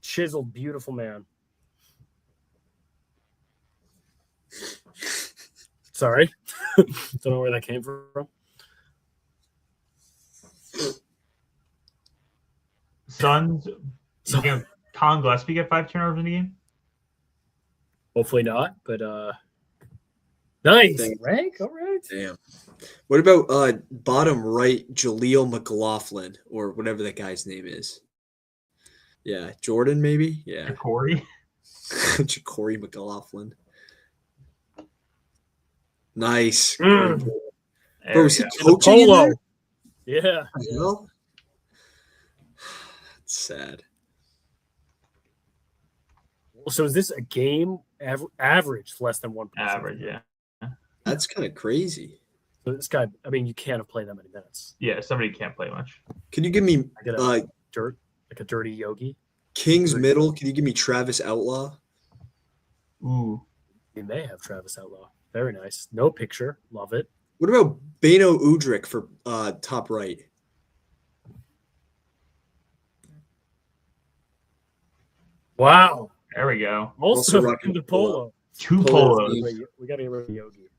Chiseled, beautiful man. Sorry. Don't know where that came from. Suns. Can Colin Gillespie get 5 turnovers in the game? Hopefully not, but nice. Damn. Rank, all right. Damn. What about bottom right, Jaleel McLaughlin, or whatever that guy's name is? Yeah, Jordan, maybe? Yeah. Corey. Ja'Cory McLaughlin. Nice. Mm. Bro, was he go. coaching in Polo. there? Yeah. What the hell? That's sad. So is this a game average less than 1%? Average, yeah. That's kind of crazy. So this guy, I mean, you can't have played that many minutes. Yeah, somebody can't play much. Can you give me I get a like a dirty Yogi. King's middle? Can you give me Travis Outlaw? Ooh. We may have Travis Outlaw. Very nice. No picture. Love it. What about Beno Udrich for top right? Wow. There we go. Also, rocking the the polo. polo. 2 Polo. polos. We got to get rid of Yogi.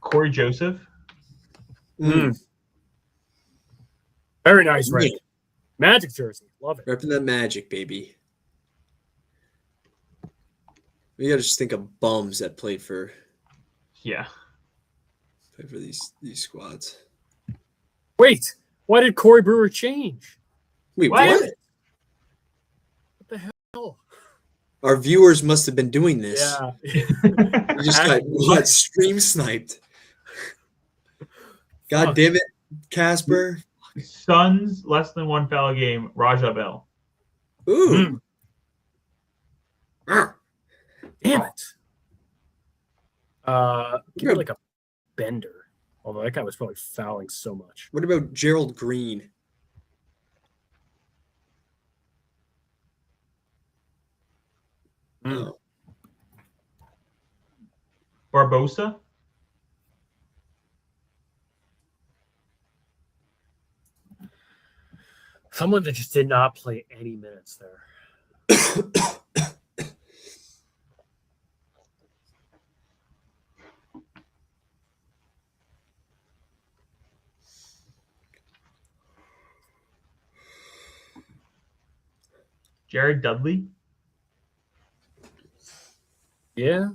Corey Joseph. Very nice, Ray. Magic jersey. Love it. Repping that Magic, baby. We gotta just think of bums that played for Yeah. these squads. Wait, why did Corey Brewer change? Wait, What? what? What the hell? Our viewers must have been doing this. Yeah. We just got stream sniped. God Fuck. damn it, Casper. Suns less than 1 foul a game. Raja Bell. Ooh. Damn it. Give me like a Bender. Although that guy was probably fouling so much. What about Gerald Green? Oh. Barbosa. Someone that just did not play any minutes there. Jared Dudley. Yeah.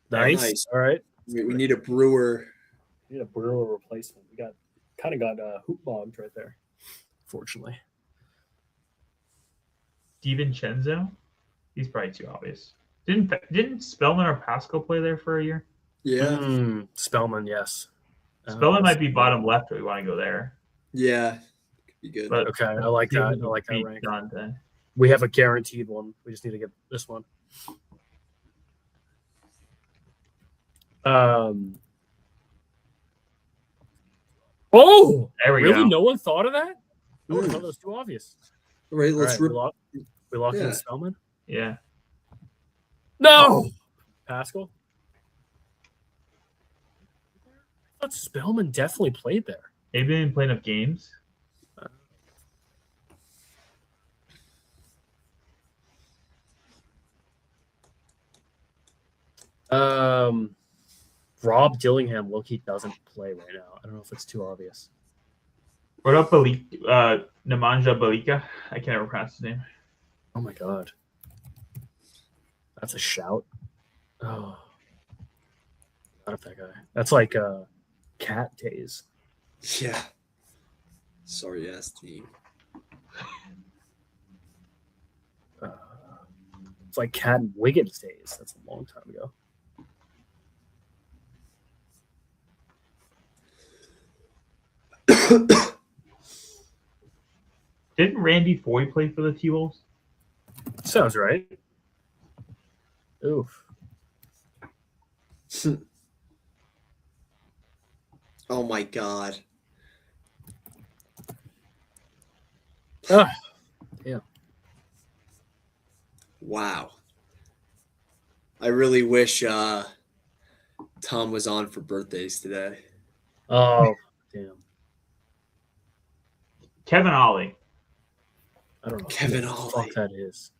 Nice. All right. We need a Brewer. We need a Brewer replacement. We got hoop bogged right there, fortunately. DiVincenzo. He's probably too obvious. Didn't Spellman or Pascal play there for a year? Yeah. Spellman, yes. Spellman might be bottom left if we want to go there. Yeah. Could be good. But Okay, I like that. I like that beat rank. Dante. We have a guaranteed one. We just need to get this one. Oh, There we really? go. No one thought of that? I Mm. thought that was too obvious. All right, All let's right, we lock Yeah. in Spellman. Yeah. No, Pascal. I thought Spellman definitely played there. Maybe they didn't play enough games. Rob Dillingham, low-key doesn't play right now. I don't know if it's too obvious. What up, Nemanja Balika? I can't ever pronounce his name. Oh my god. That's a shout. Oh, not that guy. That's like cat days. Yeah. Sorry ass team. It's like Cat and Wiggins days. That's a long time ago. Didn't Randy Foy play for the T-Wolves? Sounds right. Oof. Oh my god. Ah, yeah. Wow. I really wish Tom was on for birthdays today. Oh, damn. Kevin Ollie, I don't know. Kevin who the Ollie. fuck that is.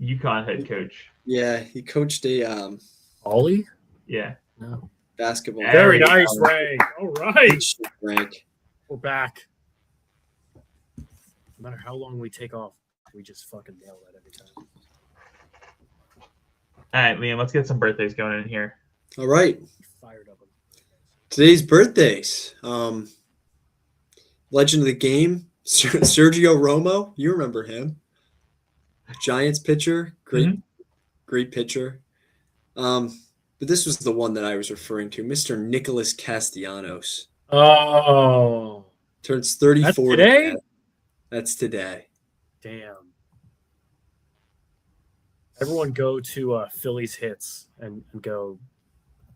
UConn head coach. Yeah, he coached a Ollie? Yeah. No. basketball. Very There nice, Ray. All right. Rank. We're back. No matter how long we take off, we just fucking nail that every time. All right, Liam, let's get some birthdays going in here. All right. Fired up. Today's birthdays. Legend of the game, Sergio Romo. You remember him. Giants pitcher. Great pitcher. But this was the one that I was referring to. Mr. Nicholas Castellanos. Oh, Turns 34 that's today? today. That's today. Damn. Everyone go to Phillies Hits and go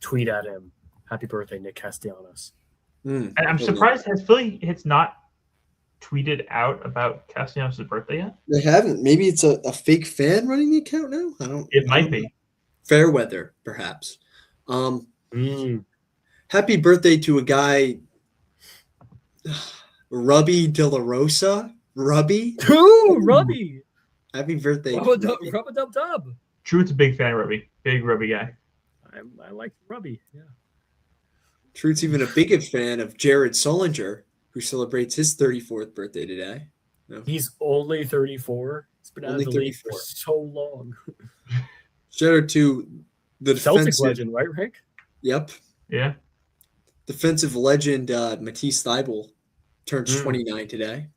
tweet at him. Happy birthday, Nick Castellanos. And I'm surprised has Philly Hits not tweeted out about Castellanos' birthday yet? They haven't. Maybe it's a fake fan running the account now. It I might don't be. know. Fairweather, perhaps. Happy birthday to a guy, Rubby De La Rosa. Rubby. Ooh, Robbie. Happy birthday. Rub-a-dub-dub. Truth's a big fan of Rubby. Big Rubby guy. I like Robbie. Yeah. Truth's even a bigger fan of Jared Solinger, who celebrates his 34th birthday today. No. He's only 34. He's been out Only of the league for 34. so long. Shout out to the Celtic defensive legend, right, Rick? Yep. Yeah. Defensive legend Matisse Thybulle turns 29 today.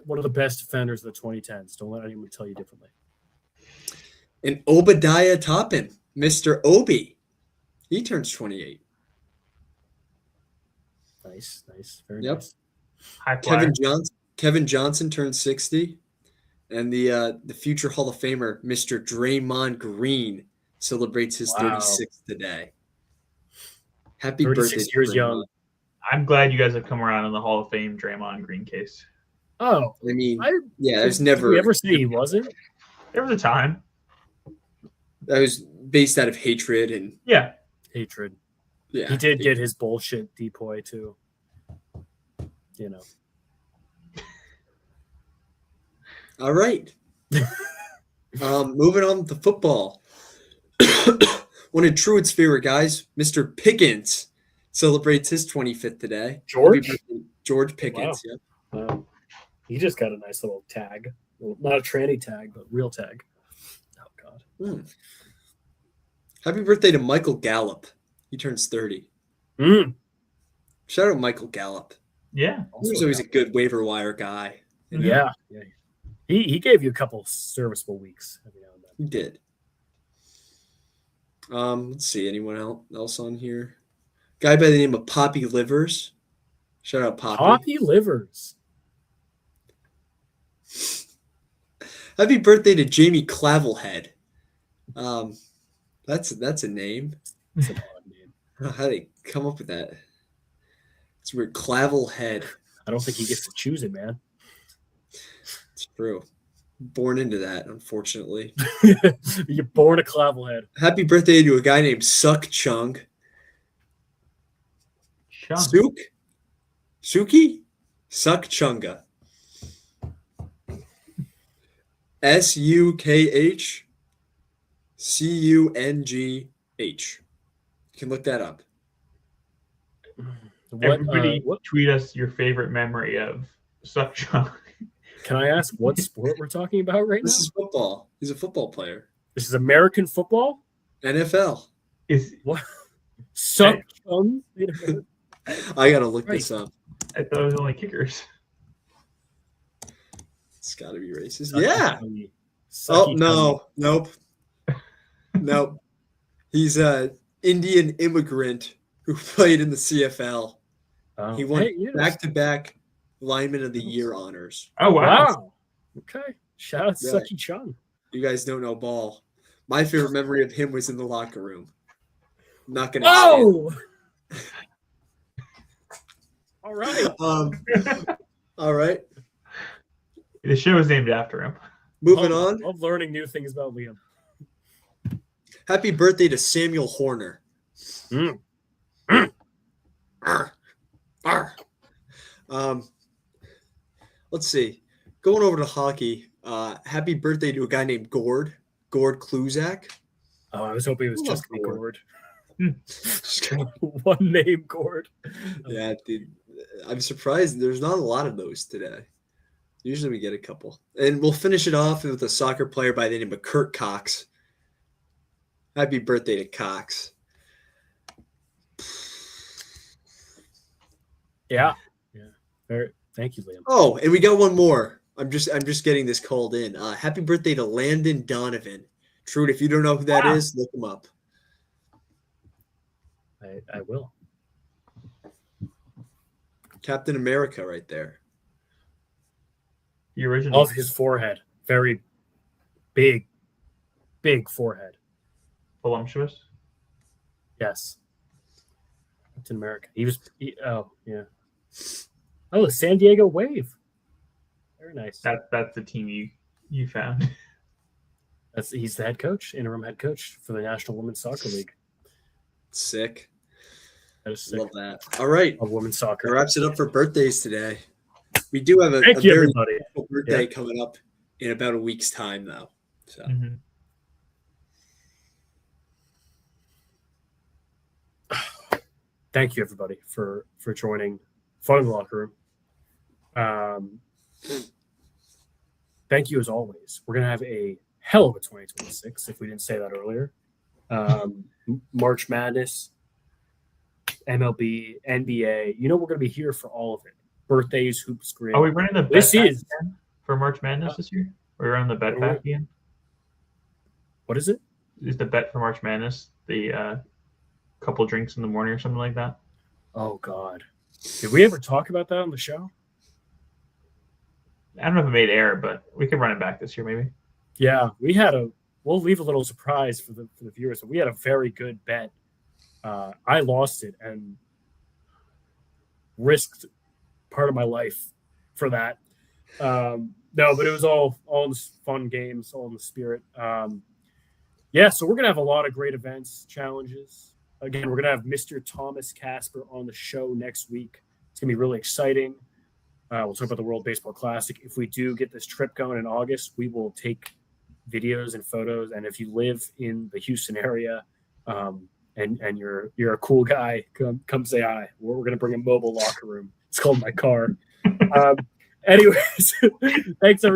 One of the best defenders of the 2010s. Don't let anyone tell you differently. And Obadiah Toppin, Mr. Obi, he turns 28. Nice. Very Yep. nice. High flyer. Kevin Johnson turns 60. And the future Hall of Famer, Mr. Draymond Green, celebrates his Wow. 36th today. Happy 36 birthday, years Draymond. young. I'm glad you guys have come around in the Hall of Fame Draymond Green case. Oh, I mean, I- there's did never we ever say he wasn't? There was a time. that was based out of hatred and Yeah. Hatred. yeah. He did get his bullshit depoy too. You know. All right. Moving on to football. One of Truitt's favorite guys, Mr. Pickens, celebrates his 25th today. George? Happy birthday, George Pickens. Yep. He just got a nice little tag. Well, not a tranny tag, but real tag. Oh God. Happy birthday to Michael Gallup. He turns 30. Shout out Michael Gallup. Yeah. He was always a good waiver wire guy. you know? Yeah. He gave you a couple serviceable weeks every now and then. He did. Let's see. Anyone else on here? Guy by the name of Poppy Livers. Shout out Poppy. Poppy Livers. Happy birthday to Jamie Clavelhead. That's a name. That's an odd name. How did they come up with that? It's weird. Clavelhead. I don't think he gets to choose it, man. It's true. Born into that, unfortunately. You're born a clavelhead. Happy birthday to a guy named Suck Chung. Chung. Suki? Suck Chunga. SUKH CUNGH. You can look that up. Everybody tweet us your favorite memory of Suck Chung. Can I ask what sport we're talking about right This now? is football. He's a football player. This is American football? NFL. Is What? Suck chum? I gotta look this up. I thought it was only kickers. It's gotta be racist. Sucky Yeah. chummy. Oh Sucky no. Nope. Nope. He's a Indian immigrant who played in the CFL. chummy. He won Hey, yes. back-to-back Lineman of the Year honors. Oh wow. Wow. Okay. Shout out to Yeah. Sucky Chung. You guys don't know ball. My favorite memory of him was in the locker room. Not gonna. Oh! All right. All right. The show is named after him. Moving Love- on. Love learning new things about Liam. Happy birthday to Samuel Horner. Mm. Arr. Arr. Let's see. Going over to hockey. Happy birthday to a guy named Gord Kluzak. Oh, I was hoping it was I just love Gord. One name Gord. Yeah, dude. I'm surprised there's not a lot of those today. Usually we get a couple. And we'll finish it off with a soccer player by the name of Kurt Cox. Happy birthday to Cox. Yeah. Thank you, Liam. Oh, and we got one more. I'm just getting this called in. Happy birthday to Landon Donovan. Trude, if you don't know who that is, Wow. look him up. I will. Captain America right there. The original. Love his forehead. Very big forehead. Voluptuous. Yes. Captain America. Oh, yeah. Oh, the San Diego Wave. Very nice. That's the team you found. He's the head coach, interim head coach for the National Women's Soccer League. Sick. That is sick. Love that. All right. Of women's That soccer. wraps it up for birthdays today. We do have a Thank you, very everybody. special birthday Yeah. coming up in about a week's time, though. So Mhm. Thank you, everybody, for joining Fun in the Locker Room. Thank you, as always. We're going to have a hell of a 2026, if we didn't say that earlier. March Madness, MLB, NBA. We're going to be here for all of it. Birthdays, hoops, grid. Are we running the bet This back is- again for March Madness this year? Are we running the bet back again? What is it? Is the bet for March Madness the couple drinks in the morning or something like that? Oh, God. Did we ever talk about that on the show? I don't know if it made air, but we could run it back this year maybe. Yeah, we'll leave a little surprise for the viewers. But we had a very good bet. I lost it and risked part of my life for that. No, but it was all in the fun games, all in the spirit. Yeah, so we're gonna have a lot of great events, challenges. Again, we're gonna have Mr. Thomas Casper on the show next week. It's gonna be really exciting. We'll talk about the World Baseball Classic. If we do get this trip going in August, we will take videos and photos. And if you live in the Houston area, and you're a cool guy, come say hi. We're gonna bring a mobile locker room. It's called my car. Anyways, thanks everyone.